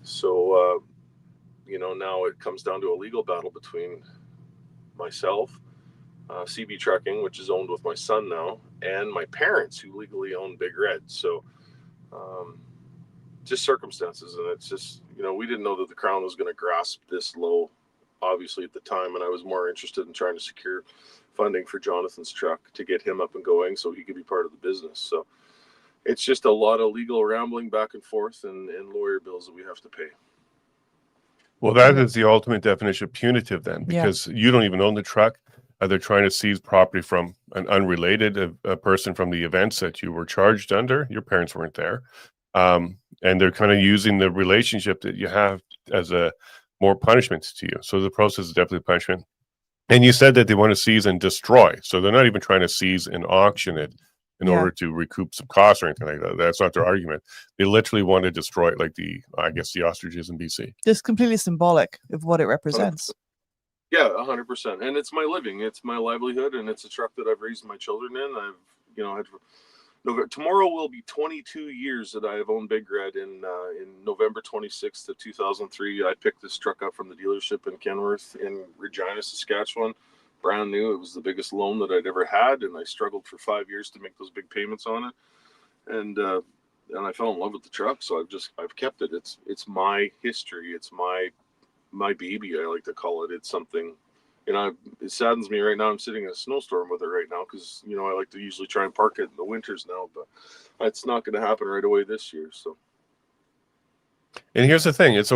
So, now it comes down to a legal battle between myself, CB Trucking, which is owned with my son now, and my parents, who legally own Big Red. So just circumstances. And it's just, we didn't know that the Crown was going to grasp this low, obviously, at the time. And I was more interested in trying to secure funding for Jonathan's truck to get him up and going so he could be part of the business. So it's just a lot of legal rambling back and forth and lawyer bills that we have to pay. Well, that is the ultimate definition of punitive then, because you don't even own the truck. They're trying to seize property from an unrelated a person from the events that you were charged under. Your parents weren't there. And they're kind of using the relationship that you have as a more punishment to you. So the process is definitely punishment. And you said that they want to seize and destroy. So they're not even trying to seize and auction it in order to recoup some costs or anything like that. That's not their argument. They literally want to destroy it, like the ostriches in BC. Just completely symbolic of what it represents. Yeah, 100%. And it's my living. It's my livelihood, and it's a truck that I've raised my children in. Tomorrow will be 22 years that I have owned Big Red. In November 26th of 2003, I picked this truck up from the dealership in Kenworth in Regina, Saskatchewan. Brand new. It was the biggest loan that I'd ever had, and I struggled for 5 years to make those big payments on it. And I fell in love with the truck, so I've kept it. It's my history. It's my baby, I like to call it. It's something, it saddens me right now. I'm sitting in a snowstorm with it right now because, I like to usually try and park it in the winters now, but it's not going to happen right away this year. So. And here's the thing, it's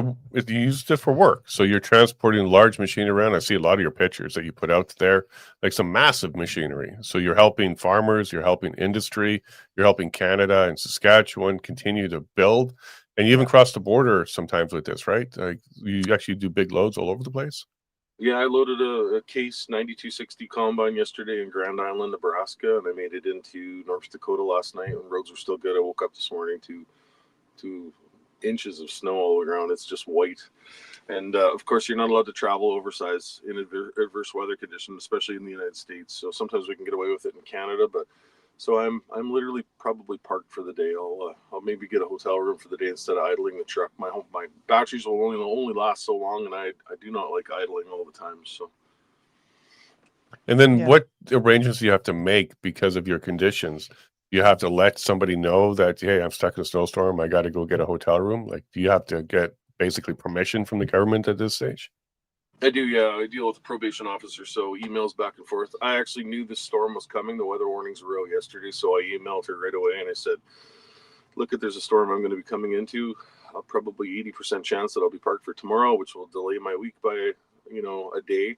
used it for work. So you're transporting large machinery around. I see a lot of your pictures that you put out there, like some massive machinery. So you're helping farmers, you're helping industry, you're helping Canada and Saskatchewan continue to build. And you even cross the border sometimes with this, right? Like you actually do big loads all over the place. Yeah, I loaded a Case 9260 combine yesterday in Grand Island, Nebraska, and I made it into North Dakota last night when roads were still good. I woke up this morning to 2 inches of snow all around. It's just white. And of course, you're not allowed to travel oversized in adverse weather conditions, especially in the United States. So sometimes we can get away with it in Canada, but so I'm literally probably parked for the day. I'll maybe get a hotel room for the day instead of idling the truck. My batteries will only last so long, and I do not like idling all the time. So. And then what arrangements do you have to make because of your conditions? You have to let somebody know that, hey, I'm stuck in a snowstorm. I got to go get a hotel room. Like, do you have to get basically permission from the government at this stage? I do, yeah. I deal with a probation officer, so emails back and forth. I actually knew the storm was coming. The weather warnings were out yesterday, so I emailed her right away and I said, look, there's a storm I'm going to be coming into. Probably 80% chance that I'll be parked for tomorrow, which will delay my week by, a day.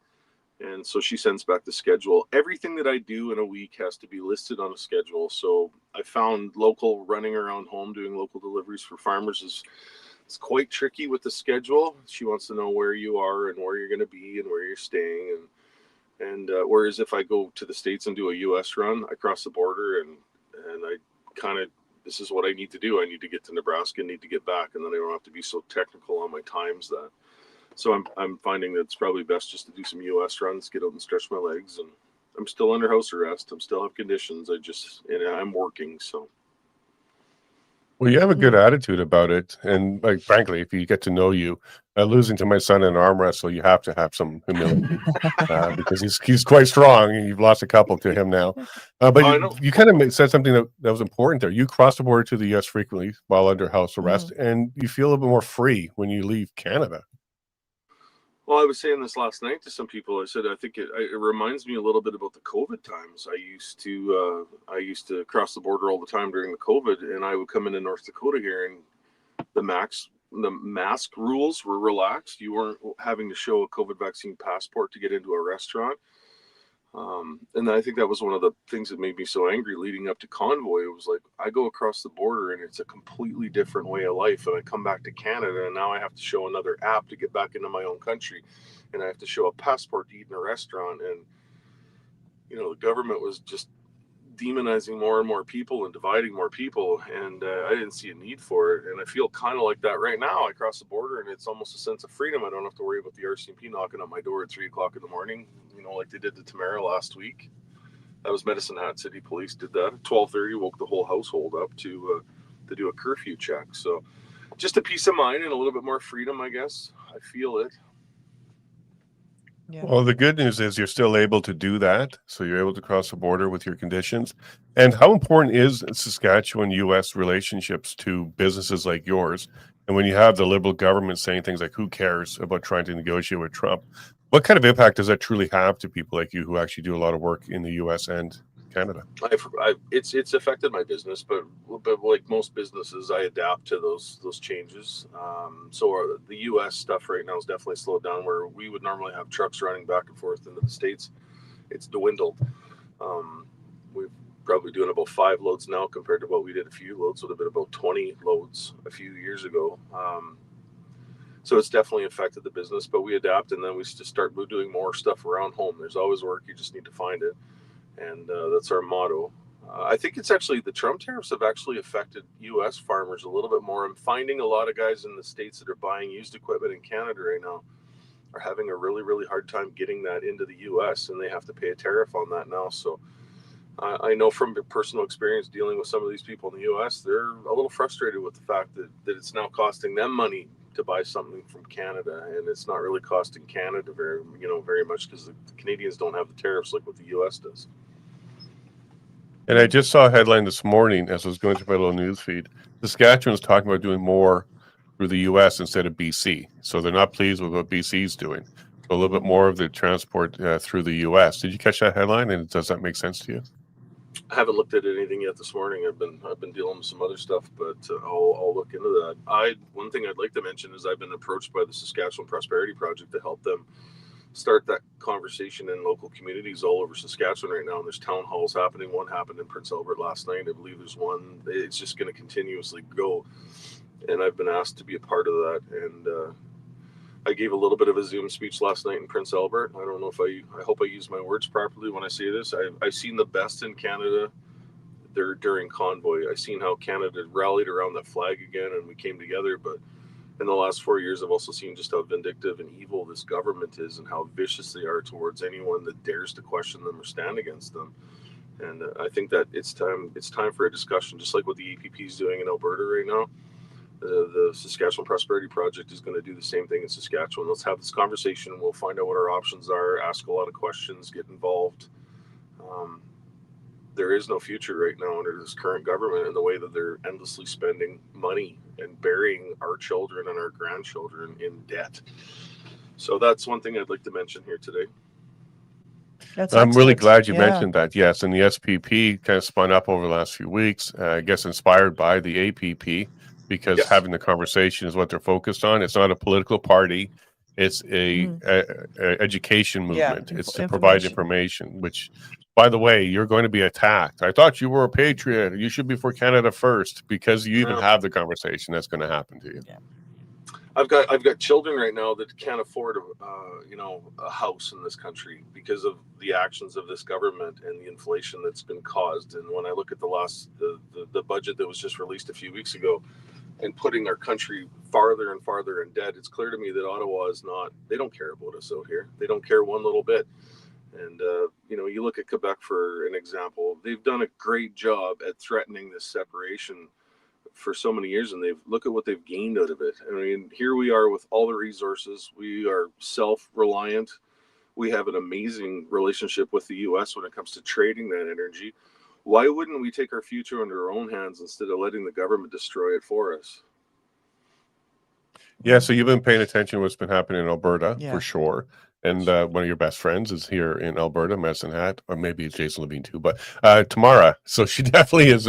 And so she sends back the schedule. Everything that I do in a week has to be listed on a schedule. So I found local running around home doing local deliveries for farmers is it's quite tricky with the schedule. She wants to know where you are and where you're going to be and where you're staying. And whereas if I go to the States and do a U.S. run, I cross the border and I kind of, this is what I need to do. I need to get to Nebraska, need to get back, and then I don't have to be so technical on my times that. So I'm finding that it's probably best just to do some U.S. runs, get out and stretch my legs. And I'm still under house arrest. I'm still have conditions. And I'm working. So. Well, you have a good attitude about it, and like frankly, if you get to know you, losing to my son in an arm wrestle, you have to have some humility because he's quite strong, and you've lost a couple to him now. But I know. you kind of said something that was important there. You cross the border to the U.S. frequently while under house arrest, and you feel a little bit more free when you leave Canada. Well, I was saying this last night to some people. I said I think it reminds me a little bit about the COVID times. I used to cross the border all the time during the COVID, and I would come into North Dakota here, and the mask rules were relaxed. You weren't having to show a COVID vaccine passport to get into a restaurant. And I think that was one of the things that made me so angry leading up to Convoy. It was like, I go across the border and it's a completely different way of life. And I come back to Canada and now I have to show another app to get back into my own country. And I have to show a passport to eat in a restaurant. And, the government was just demonizing more and more people and dividing more people. And I didn't see a need for it. And I feel kind of like that right now. I cross the border and it's almost a sense of freedom. I don't have to worry about the RCMP knocking on my door at 3:00 in the morning, like they did to Tamara last week. That was Medicine Hat City Police did that. At 12:30, woke the whole household up to do a curfew check. So just a peace of mind and a little bit more freedom, I guess. I feel it. Yeah. Well, the good news is you're still able to do that. So you're able to cross the border with your conditions. And how important is Saskatchewan-U.S. relationships to businesses like yours? And when you have the Liberal government saying things like, who cares about trying to negotiate with Trump? What kind of impact does that truly have to people like you who actually do a lot of work in the U.S. and Canada? It's affected my business, but like most businesses, I adapt to those changes. So the U.S. stuff right now is definitely slowed down. Where we would normally have trucks running back and forth into the States, it's dwindled. We're probably doing about 5 loads now compared to what we did a few loads would have been about 20 loads a few years ago. So it's definitely affected the business, but we adapt and then we just start doing more stuff around home. There's always work. You just need to find it. And that's our motto. I think it's actually the Trump tariffs have actually affected U.S. farmers a little bit more. I'm finding a lot of guys in the States that are buying used equipment in Canada right now are having a really, really hard time getting that into the U.S. and they have to pay a tariff on that now. So I know from personal experience dealing with some of these people in the U.S., they're a little frustrated with the fact that it's now costing them money to buy something from Canada, and it's not really costing Canada very much because the Canadians don't have the tariffs like what the U.S. does. And I just saw a headline this morning as I was going through my little news feed. Saskatchewan's talking about doing more through the U.S. instead of BC. So they're not pleased with what BC's doing. So a little bit more of the transport through the U.S. Did you catch that headline? And does that make sense to you? I haven't looked at anything yet this morning. I've been dealing with some other stuff, but I'll look into that. One thing I'd like to mention is I've been approached by the Saskatchewan Prosperity Project to help them start that conversation in local communities all over Saskatchewan right now. And there's town halls happening. One happened in Prince Albert last night. I believe there's one. It's just going to continuously go. And I've been asked to be a part of that. And I gave a little bit of a Zoom speech last night in Prince Albert. I don't know if I hope I use my words properly when I say this. I've seen the best in Canada there during Convoy. I've seen how Canada rallied around that flag again and we came together. But in the last 4 years, I've also seen just how vindictive and evil this government is and how vicious they are towards anyone that dares to question them or stand against them. And I think that it's time for a discussion, just like what the APP is doing in Alberta right now. The Saskatchewan Prosperity Project is going to do the same thing in Saskatchewan. Let's have this conversation. We'll find out what our options are, ask a lot of questions, get involved. There is no future right now under this current government and the way that they're endlessly spending money and burying our children and our grandchildren in debt. So that's one thing I'd like to mention here today. That's I'm really excellent. glad you Yeah. mentioned that. Yes, and the SPP kind of spun up over the last few weeks. I guess inspired by the APP, because Yes. having the conversation is what they're focused on. It's not a political party; it's Mhm. a education Yeah, movement. It's to provide information. Which, by the way, you're going to be attacked. I thought you were a patriot. You should be for Canada first, because you even No. have the conversation that's going to happen to you. Yeah. I've got children right now that can't afford a house in this country because of the actions of this government and the inflation that's been caused. And when I look at the budget that was just released a few weeks ago, and putting our country farther and farther in debt, it's clear to me that Ottawa is not. They don't care about us out here. They don't care one little bit. And you look at Quebec for an example. They've done a great job at threatening this separation for so many years, and look at what they've gained out of it. I mean, here we are with all the resources. We are self-reliant. We have an amazing relationship with the US when it comes to trading that energy. Why wouldn't we take our future under our own hands instead of letting the government destroy it for us? Yeah, so you've been paying attention to what's been happening in Alberta Yeah. for sure. And one of your best friends is here in Alberta, Medicine Hat, or maybe it's Jason Levine too, but Tamara. So she definitely is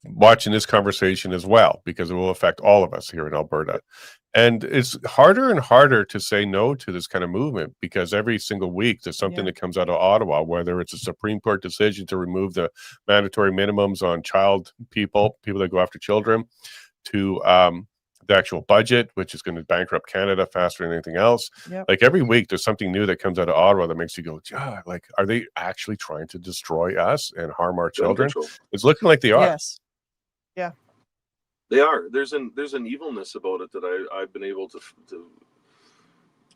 watching this conversation as well, because it will affect all of us here in Alberta. And it's harder and harder to say no to this kind of movement, because every single week there's something Yeah. that comes out of Ottawa, whether it's a Supreme Court decision to remove the mandatory minimums on people that go after children, to the actual budget, which is going to bankrupt Canada faster than anything else. Yep. Like every week, there's something new that comes out of Ottawa that makes you go, yeah, like, are they actually trying to destroy us and harm our children? It's looking like they are. Yes. Yeah. They are. There's an evilness about it that I've been able to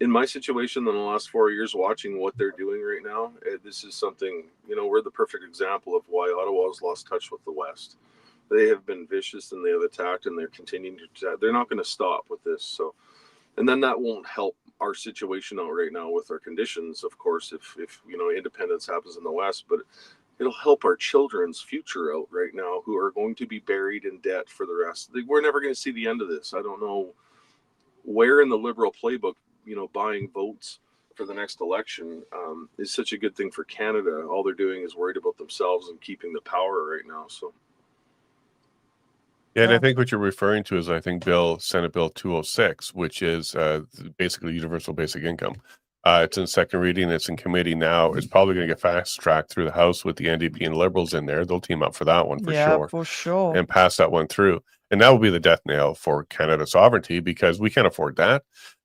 in my situation in the last 4 years, watching what they're doing right now. This is something, we're the perfect example of why Ottawa has lost touch with the West. They have been vicious, and they have attacked, and they're continuing to attack. They're not going to stop with this. So, and then that won't help our situation out right now with our conditions, of course, if independence happens in the West, but it'll help our children's future out right now, who are going to be buried in debt for the rest. We're never going to see the end of this. I don't know where in the Liberal playbook, buying votes for the next election is such a good thing for Canada. All they're doing is worried about themselves and keeping the power right now. So. Yeah, and I think what you're referring to is, I think, Senate Bill 206, which is basically universal basic income. It's in second reading. It's in committee now. It's probably going to get fast-tracked through the House with the NDP and Liberals in there. They'll team up for that one For sure. and pass that one through. And that will be the death nail for Canada's sovereignty, because we can't afford that.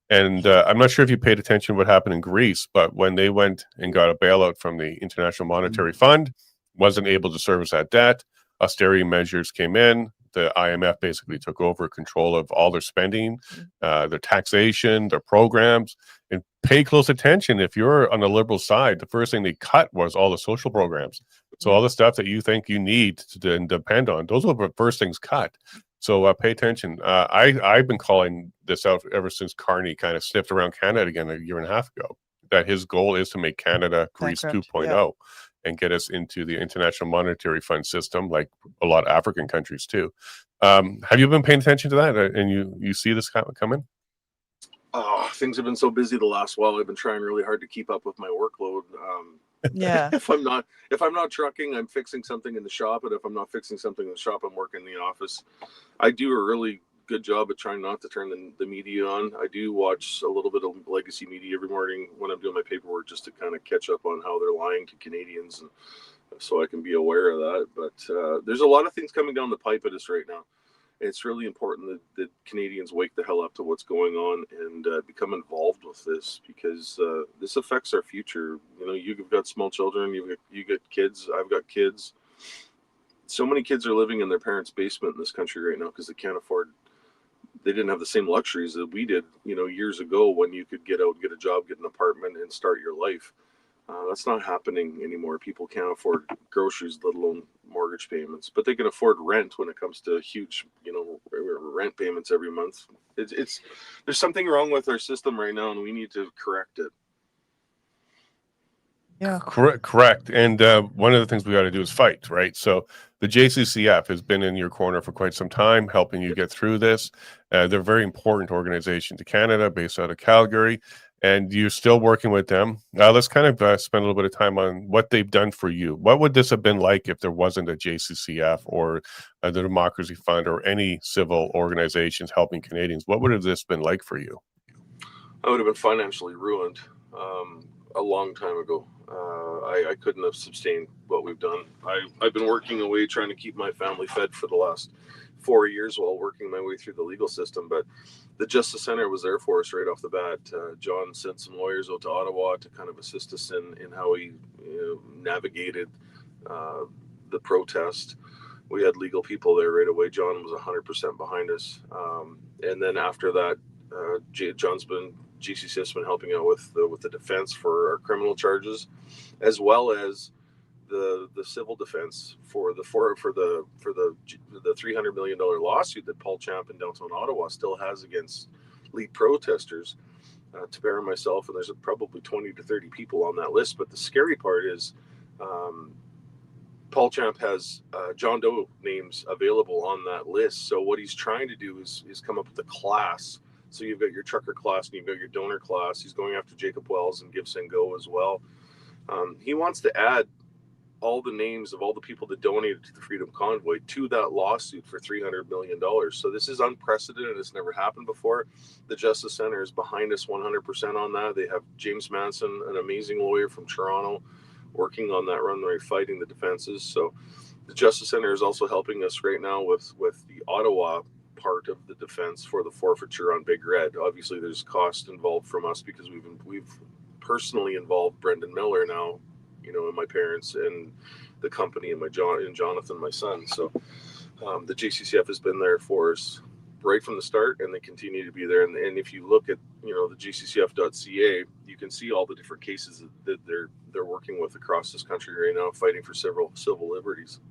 And I'm not sure if you paid attention to what happened in Greece, but when they went and got a bailout from the International Monetary Fund, wasn't able to service that debt, austerity measures came in. The IMF basically took over control of all their spending, their taxation, their programs. And pay close attention. If you're on the Liberal side, the first thing they cut was all the social programs. So all the stuff that you think you need to depend on, those were the first things cut. So pay attention. I've been calling this out ever since Carney kind of sniffed around Canada again a year and a half ago, that his goal is to make Canada Greece 2.0 and get us into the International Monetary Fund system, like a lot of African countries too. Have you been paying attention to that, and you see this coming? Oh, things have been so busy the last while. I've been trying really hard to keep up with my workload. If I'm not trucking, I'm fixing something in the shop, and if I'm not fixing something in the shop, I'm working in the office. I do a really good job at trying not to turn the media on. I do watch a little bit of legacy media every morning when I'm doing my paperwork, just to kind of catch up on how they're lying to Canadians, and so I can be aware of that. But there's a lot of things coming down the pipe at us right now. It's really important that Canadians wake the hell up to what's going on and become involved with this, because this affects our future. You've got small children, you got kids, I've got kids. So many kids are living in their parents' basement in this country right now because they can't afford. They didn't have the same luxuries that we did, years ago, when you could get out, get a job, get an apartment, and start your life. That's not happening anymore. People can't afford groceries, let alone mortgage payments, but they can afford rent when it comes to huge, rent payments every month. It's there's something wrong with our system right now, and we need to correct it. Yeah. Correct. And one of the things we got to do is fight, right? So the JCCF has been in your corner for quite some time, helping you get through this. They're a very important organization to Canada, based out of Calgary, and you're still working with them. Let's kind of spend a little bit of time on what they've done for you. What would this have been like if there wasn't a JCCF or the Democracy Fund or any civil organizations helping Canadians? What would have this been like for you? I would have been financially ruined a long time ago. I couldn't have sustained what we've done. I've been working away trying to keep my family fed for the last 4 years while working my way through the legal system. But the Justice Center was there for us right off the bat. John sent some lawyers out to Ottawa to kind of assist us in how we navigated the protest. We had legal people there right away. John was 100% behind us. And then after that, GCCF's been helping out with the defense for our criminal charges, as well as the civil defense for the $300 million lawsuit that Paul Champ in downtown Ottawa still has against lead protesters. Tabera and myself, and there's probably 20 to 30 people on that list. But the scary part is Paul Champ has John Doe names available on that list. So what he's trying to do is come up with a class. So you've got your trucker class and you've got your donor class. He's going after Jacob Wells and Give Send Go as well. He wants to add all the names of all the people that donated to the Freedom Convoy to that lawsuit for $300 million. So this is unprecedented. It's never happened before. The Justice Center is behind us 100% on that. They have James Manson, an amazing lawyer from Toronto, working on that runway, fighting the defenses. So the Justice Center is also helping us right now with the Ottawa part of the defense for the forfeiture on Big Red. Obviously, there's cost involved from us because we've personally involved Brendan Miller now, and my parents and the company and Jonathan, my son. So the JCCF has been there for us right from the start, and they continue to be there. And if you look at the gccf.ca, you can see all the different cases that they're working with across this country right now, fighting for several civil liberties.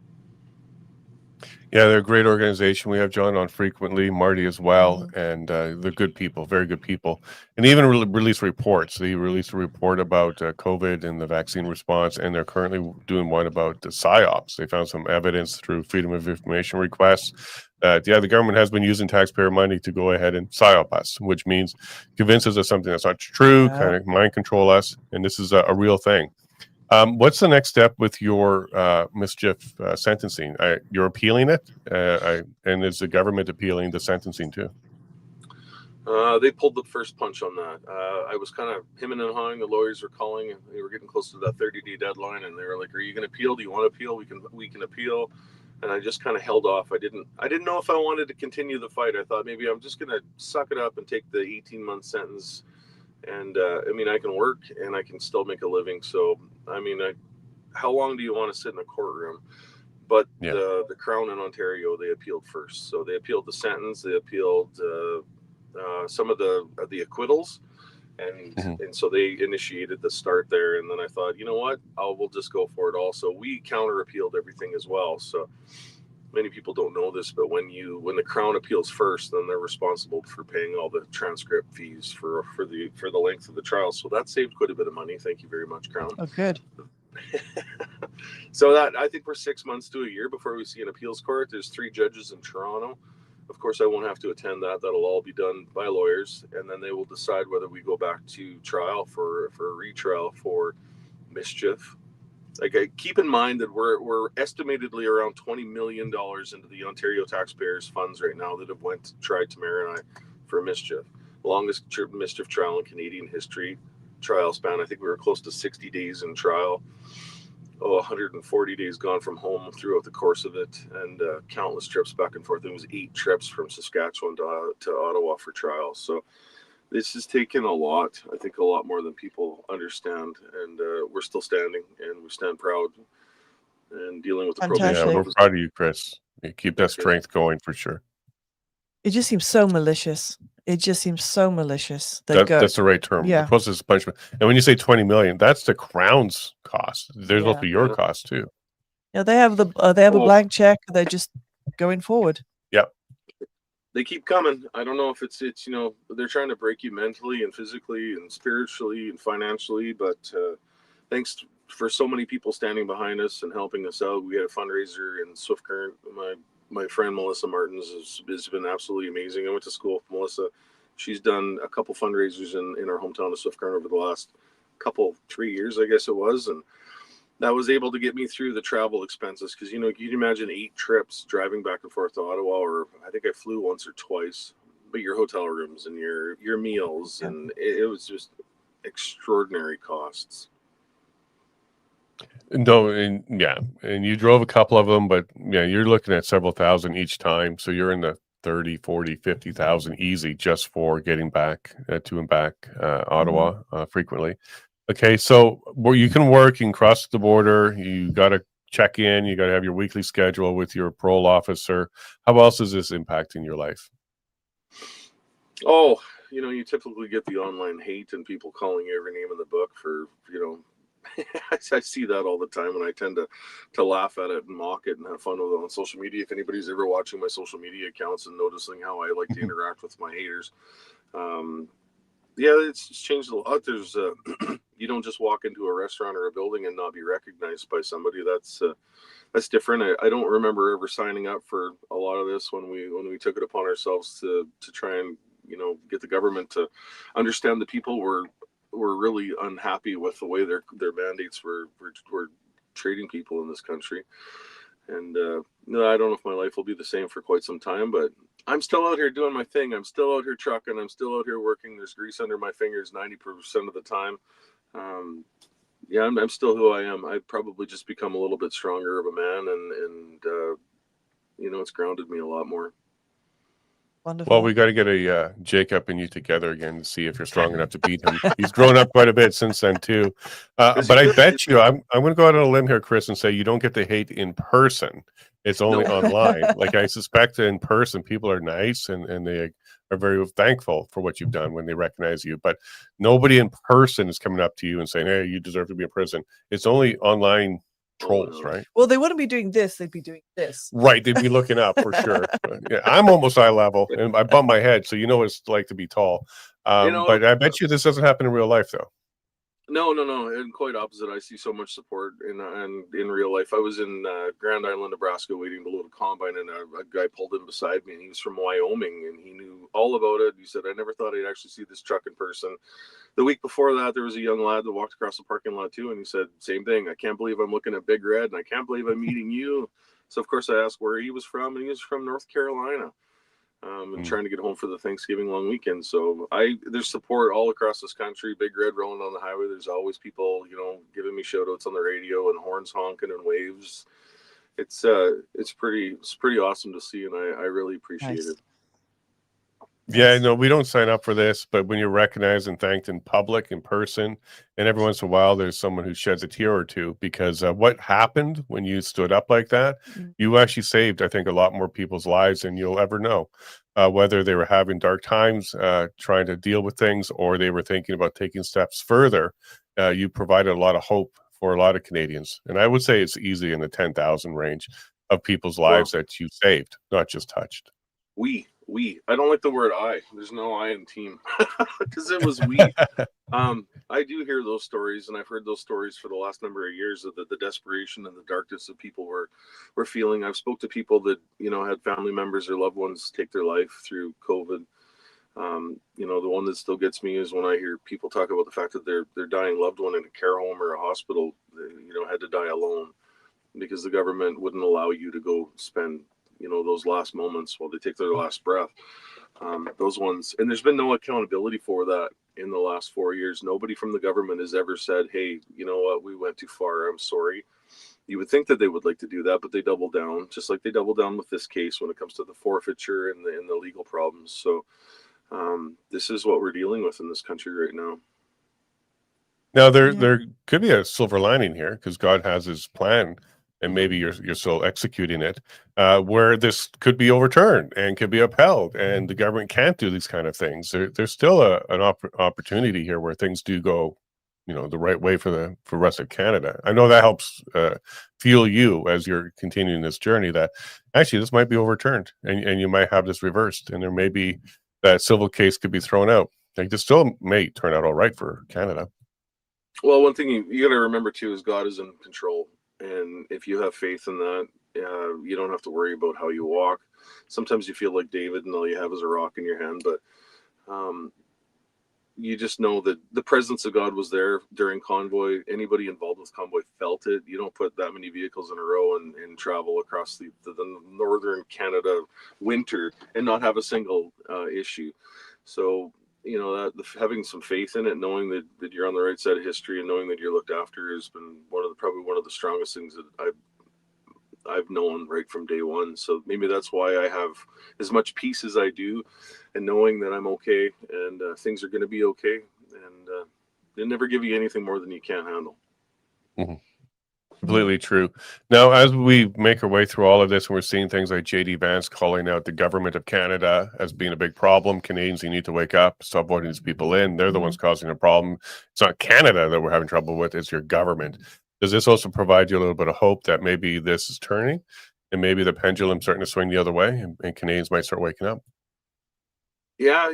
Yeah, they're a great organization. We have John on frequently, Marty as well, and they're good people, very good people. And even release reports. They released a report about COVID and the vaccine response, and they're currently doing one about the PSYOPs. They found some evidence through Freedom of Information requests that, the government has been using taxpayer money to go ahead and PSYOP us, which means convince us of something that's not true, kind of mind control us, and this is a real thing. What's the next step with your mischief sentencing? You're appealing it, and is the government appealing the sentencing too? They pulled the first punch on that. I was kind of hemming and hawing. The lawyers were calling, and they were getting close to that 30-day deadline, and they were like, "Are you going to appeal? Do you want to appeal? We can appeal." And I just kind of held off. I didn't know if I wanted to continue the fight. I thought maybe I'm just going to suck it up and take the 18-month sentence. And I can work and I can still make a living. So, how long do you want to sit in a courtroom? But the Crown in Ontario, they appealed first. So they appealed the sentence. They appealed some of the acquittals. And so they initiated the start there. And then I thought, you know what? We'll just go for it all. So we counter appealed everything as well. So many people don't know this, but when the Crown appeals first, then they're responsible for paying all the transcript fees for the length of the trial. So that saved quite a bit of money. Thank you very much, Crown. Oh, good. So that, I think we're 6 months to a year before we see an appeals court. There's 3 judges in Toronto. Of course, I won't have to attend that. That'll all be done by lawyers, and then they will decide whether we go back to trial for a retrial for mischief. Okay, keep in mind that we're estimatedly around $20 million into the Ontario taxpayers' funds right now that have tried Tamara and I for mischief. Longest mischief trial in Canadian history. Trial span, I think we were close to 60 days in trial. 140 days gone from home throughout the course of it, and countless trips back and forth. It was 8 trips from Saskatchewan to Ottawa for trial. So this has taken a lot, I think a lot more than people understand, and we're still standing, and we stand proud and dealing with the Fantastic. Yeah, we're proud of you, Chris. You keep that strength going for sure. It just seems so malicious. That's the right term. Yeah. The process of punishment. And when you say 20 million, that's the Crown's cost. There's also your cost too. Yeah, they have a blank check. They're just going forward. Yep. They keep coming. I don't know if it's they're trying to break you mentally and physically and spiritually and financially, but thanks for so many people standing behind us and helping us out. We had a fundraiser in Swift Current. My friend Melissa Martins has been absolutely amazing. I went to school with Melissa. She's done a couple fundraisers in our hometown of Swift Current over the last 3 years, I guess it was, and that was able to get me through the travel expenses, because you can imagine 8 trips driving back and forth to Ottawa, or I think I flew once or twice, but your hotel rooms and your meals, and it was just extraordinary costs. No, and you drove a couple of them, but yeah, you're looking at several thousand each time, so you're in the 30, 40, 50,000 easy just for getting back to and back Ottawa frequently. Okay, so where you can work, you can cross the border, you got to check in, you got to have your weekly schedule with your parole officer. How else is this impacting your life? Oh, you typically get the online hate and people calling you every name in the book for, I see that all the time, and I tend to laugh at it and mock it and have fun with it on social media. If anybody's ever watching my social media accounts and noticing how I like to interact with my haters, it's changed a lot. There's you don't just walk into a restaurant or a building and not be recognized by somebody. That's different. I don't remember ever signing up for a lot of this when we took it upon ourselves to try and get the government to understand that people were really unhappy with the way their mandates were treating people in this country. And I don't know if my life will be the same for quite some time, but I'm still out here doing my thing. I'm still out here trucking. I'm still out here working. There's grease under my fingers 90% of the time. I'm still who I am. I've probably just become a little bit stronger of a man, and it's grounded me a lot more. Wonderful. Well, we got to get a Jacob and you together again to see if you're strong enough to beat him. He's grown up quite a bit since then too. But I bet you, I'm going to go out on a limb here, Chris, and say you don't get the hate in person. It's only online. Like, I suspect in person, people are nice and they are very thankful for what you've done when they recognize you. But nobody in person is coming up to you and saying, "Hey, you deserve to be in prison." It's only online trolls, right? Well, they wouldn't be doing this, they'd be doing this. Right, they'd be looking up for sure. Yeah, I'm almost eye level and I bump my head, so you know what it's like to be tall. But I bet you this doesn't happen in real life though. No, and quite opposite. I see so much support in real life. I was in Grand Island, Nebraska, waiting to load a combine, and a guy pulled in beside me, and he was from Wyoming, and he knew all about it. He said, "I never thought I'd actually see this truck in person." The week before that, there was a young lad that walked across the parking lot too, and he said, "Same thing. I can't believe I'm looking at Big Red, and I can't believe I'm meeting you." So of course I asked where he was from, and he was from North Carolina. And trying to get home for the Thanksgiving long weekend. So there's support all across this country. Big Red rolling on the highway. There's always people, giving me shout outs on the radio and horns honking and waves. It's pretty awesome to see, and I really appreciate it. Yeah, no, we don't sign up for this, but when you're recognized and thanked in public, in person, and every once in a while there's someone who sheds a tear or two, because what happened when you stood up like that, you actually saved, I think, a lot more people's lives than you'll ever know, whether they were having dark times, trying to deal with things, or they were thinking about taking steps further. You provided a lot of hope for a lot of Canadians. And I would say it's easy in the 10,000 range of people's lives that you saved, not just touched. I don't like the word I. There's no I in team, because it was we. I do hear those stories, and I've heard those stories for the last number of years of the desperation and the darkness that people were feeling. I've spoke to people that had family members or loved ones take their life through COVID. The one that still gets me is when I hear people talk about the fact that their dying loved one in a care home or a hospital, had to die alone because the government wouldn't allow you to go spend those last moments while they take their last breath. Those ones, and there's been no accountability for that in the last 4 years. Nobody from the government has ever said, "Hey, you know what, we went too far, I'm sorry." You would think that they would like to do that, but they double down, just like they double down with this case when it comes to the forfeiture and the legal problems. So this is what we're dealing with in this country right now. Now there could be a silver lining here, because God has his plan, and maybe you're still executing it, where this could be overturned and could be upheld, and the government can't do these kind of things. There's still an opportunity here where things do go, the right way for the rest of Canada. I know that helps fuel you as you're continuing this journey, that actually this might be overturned, and you might have this reversed, and there may be that civil case could be thrown out. Like, this still may turn out all right for Canada. Well, one thing you got to remember too is God is in control, and if you have faith in that, you don't have to worry about how you walk. Sometimes you feel like David, and all you have is a rock in your hand, but um, you just know that the presence of God was there during convoy. Anybody involved with convoy felt it. You don't put that many vehicles in a row and travel across the northern Canada winter and not have a single issue. So having some faith in it, knowing that you're on the right side of history, and knowing that you're looked after has been probably one of the strongest things that I've known right from day one. So maybe that's why I have as much peace as I do, and knowing that I'm okay and things are going to be okay. And they never give you anything more than you can't handle. Mhm. Completely true. Now, as we make our way through all of this, and we're seeing things like J.D. Vance calling out the government of Canada as being a big problem, Canadians, you need to wake up, stop voting these people in. They're the ones causing a problem. It's not Canada that we're having trouble with, it's your government. Does this also provide you a little bit of hope that maybe this is turning and maybe the pendulum's starting to swing the other way and Canadians might start waking up? Yeah.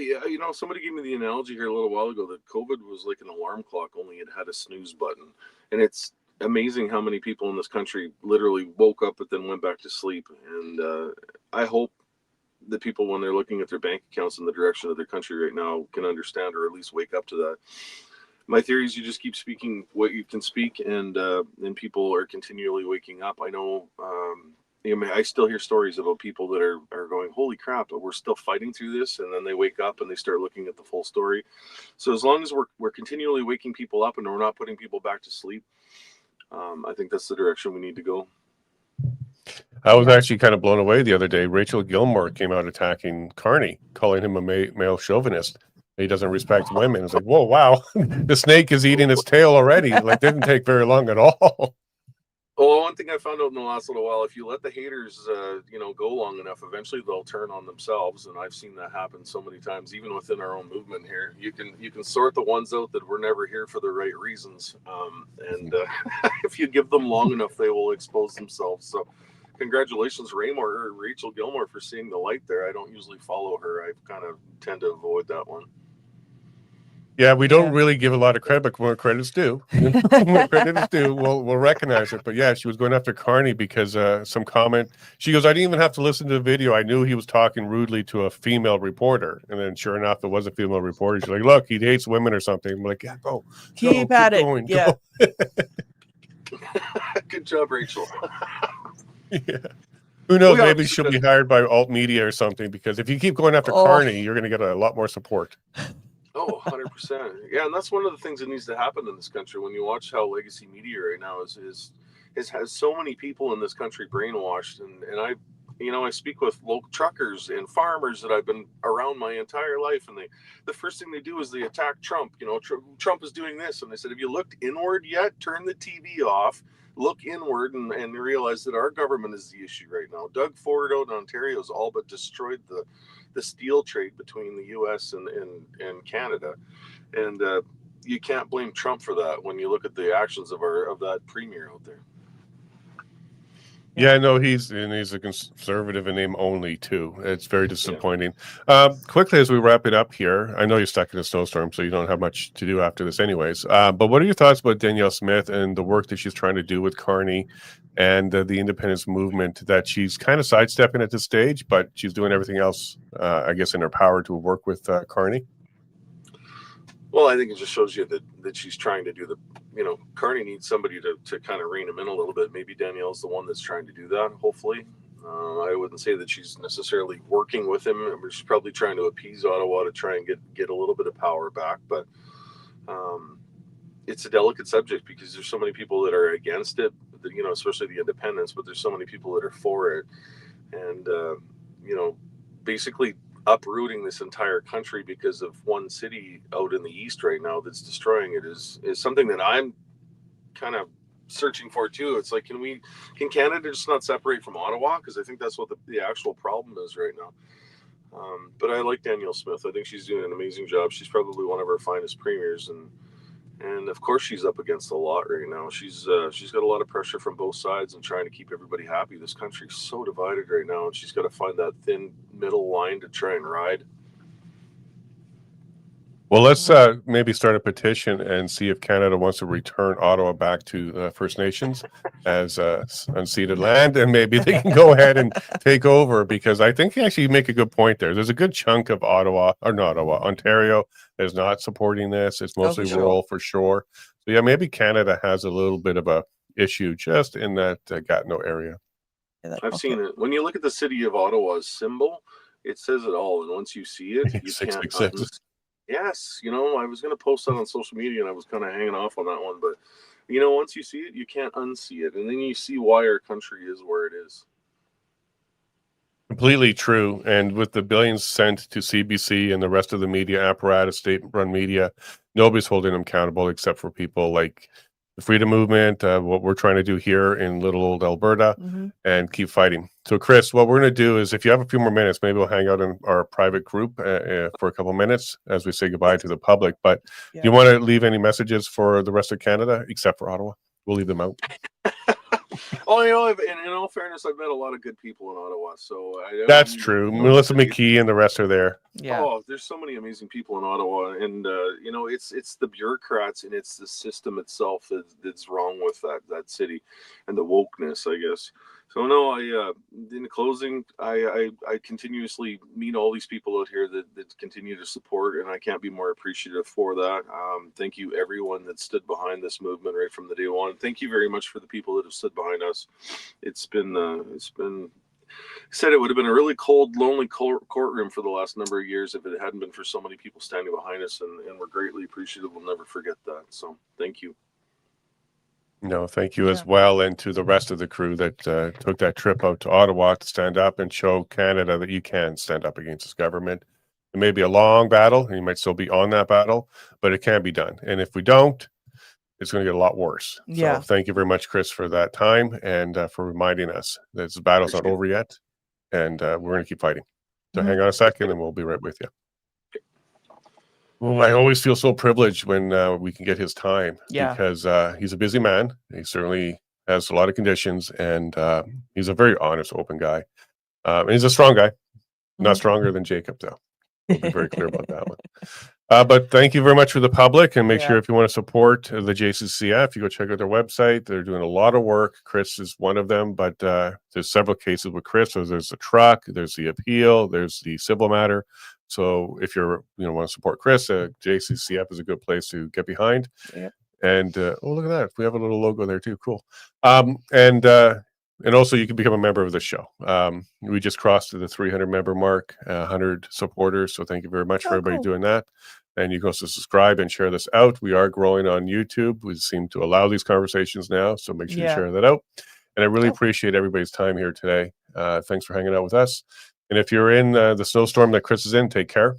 Somebody gave me the analogy here a little while ago that COVID was like an alarm clock, only it had a snooze button. And it's amazing how many people in this country literally woke up but then went back to sleep. And I hope the people, when they're looking at their bank accounts in the direction of their country right now, can understand or at least wake up to that. My theory is you just keep speaking what you can speak, and people are continually waking up. I know. I still hear stories about people that are going, holy crap, but we're still fighting through this. And then they wake up and they start looking at the full story. So as long as we're continually waking people up and we're not putting people back to sleep, I think that's the direction we need to go. I was actually kind of blown away the other day. Rachel Gilmore came out attacking Carney, calling him a male chauvinist. He doesn't respect women. It's like, whoa, wow. The snake is eating its tail already. Like, didn't take very long at all. Well, one thing I found out in the last little while, if you let the haters, go long enough, eventually they'll turn on themselves, and I've seen that happen so many times, even within our own movement here. You can sort the ones out that were never here for the right reasons, and if you give them long enough, they will expose themselves. So, congratulations, Rachel Gilmore, for seeing the light there. I don't usually follow her. I kind of tend to avoid that one. Yeah, we don't really give a lot of credit, but when credit's due, when credit is due, we'll recognize it. But yeah, she was going after Carney because some comment. She goes, "I didn't even have to listen to the video. I knew he was talking rudely to a female reporter." And then, sure enough, it was a female reporter. She's like, "Look, he hates women or something." I'm like, "Yeah, go, Keep at it. going, Yeah. go." Good job, Rachel. Yeah. Who knows? Maybe she'll be hired by alt media or something, because if you keep going after Carney, you're going to get a lot more support. Oh, 100%. Yeah, and that's one of the things that needs to happen in this country. When you watch how legacy media right now has so many people in this country brainwashed, and I speak with local truckers and farmers that I've been around my entire life, and the first thing they do is they attack Trump. Trump is doing this, and I said, have you looked inward yet? Turn the TV off, look inward, and realize that our government is the issue right now. Doug Ford out in Ontario has all but destroyed the steel trade between the U.S. and Canada, and you can't blame Trump for that when you look at the actions of that premier out there. Yeah, no, he's a conservative in name only too. It's very disappointing. Quickly, as we wrap it up here, I know you're stuck in a snowstorm, so you don't have much to do after this anyways. But what are your thoughts about Danielle Smith and the work that she's trying to do with Carney and the independence movement, that she's kind of sidestepping at this stage, but she's doing everything else, I guess, in her power to work with Carney? Well, I think it just shows you that she's trying to do Carney needs somebody to kind of rein him in a little bit. Maybe Danielle's the one that's trying to do that, hopefully. I wouldn't say that she's necessarily working with him. She's probably trying to appease Ottawa to try and get a little bit of power back. But it's a delicate subject because there's so many people that are against it, especially the independents, but there's so many people that are for it. And, basically uprooting this entire country because of one city out in the east right now that's destroying it is something that I'm kind of searching for too. It's like, can Canada just not separate from Ottawa? Because I think that's what the actual problem is right now. But I like Danielle Smith. I think she's doing an amazing job. She's probably one of our finest premiers, and of course she's up against a lot right now. She's got a lot of pressure from both sides and trying to keep everybody happy. This country's so divided right now, and she's got to find that thin middle line to try and ride. Well, let's maybe start a petition and see if Canada wants to return Ottawa back to First Nations as unceded land, and maybe they can go ahead and take over, because I think you actually make a good point there. There's a good chunk of Ontario that is not supporting this. It's mostly sure. rural for sure. So yeah, maybe Canada has a little bit of a issue just in that Gatineau area. Yeah, I've seen it. When you look at the city of Ottawa's symbol, it says it all. And once you see it, you can't. 666. Yes, I was going to post that on social media, and I was kind of hanging off on that one. But once you see it, you can't unsee it, and then you see why our country is where it is. Completely true. And with the billions sent to CBC and the rest of the media apparatus, state-run media, nobody's holding them accountable except for people like the Freedom Movement, what we're trying to do here in little old Alberta, and keep fighting. So, Chris, what we're going to do is, if you have a few more minutes, maybe we'll hang out in our private group for a couple minutes as we say goodbye to the public. But do you want to leave any messages for the rest of Canada, except for Ottawa? We'll leave them out. Oh, in all fairness, I've met a lot of good people in Ottawa. So that's true. Melissa McKee and the rest are there. Yeah. Oh, there's so many amazing people in Ottawa, and it's the bureaucrats and it's the system itself that's wrong with that city, and the wokeness, I guess. So no, in closing, I continuously meet all these people out here that continue to support, and I can't be more appreciative for that. Thank you, everyone that stood behind this movement right from the day one. Thank you very much for the people that have stood behind us. It's been said it would have been a really cold, lonely courtroom for the last number of years if it hadn't been for so many people standing behind us, and we're greatly appreciative. We'll never forget that. So thank you. No, thank you as well, and to the rest of the crew that took that trip out to Ottawa to stand up and show Canada that you can stand up against this government. It may be a long battle, and you might still be on that battle, but it can be done. And if we don't, it's going to get a lot worse. Yeah. So thank you very much, Chris, for that time and for reminding us that this battle's not over yet, and we're going to keep fighting. So hang on a second, and we'll be right with you. Well, I always feel so privileged when we can get his time, because he's a busy man. He certainly has a lot of conditions, and he's a very honest, open guy. And he's a strong guy, not stronger than Jacob, though. We'll be very clear about that one. But thank you very much for the public, and make sure if you want to support the JCCF, you go check out their website. They're doing a lot of work. Chris is one of them, but there's several cases with Chris. So there's the truck, there's the appeal, there's the civil matter. So if you're want to support Chris, JCCF is a good place to get behind. Yep. And oh, look at that, we have a little logo there too. Cool. And also you can become a member of the show. We just crossed the 300 member mark, 100 supporters. So thank you very much for everybody doing that. And you can also subscribe and share this out. We are growing on YouTube. We seem to allow these conversations now. So make sure you share that out. And I really appreciate everybody's time here today. Thanks for hanging out with us. And if you're in the snowstorm that Chris is in, take care.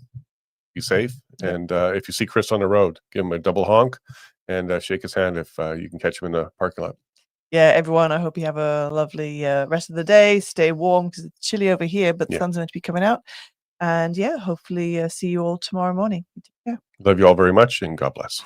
Be safe. And if you see Chris on the road, give him a double honk and shake his hand if you can catch him in the parking lot. Yeah, everyone, I hope you have a lovely rest of the day. Stay warm because it's chilly over here, but the sun's going to be coming out. And hopefully see you all tomorrow morning. Take care. Love you all very much, and God bless.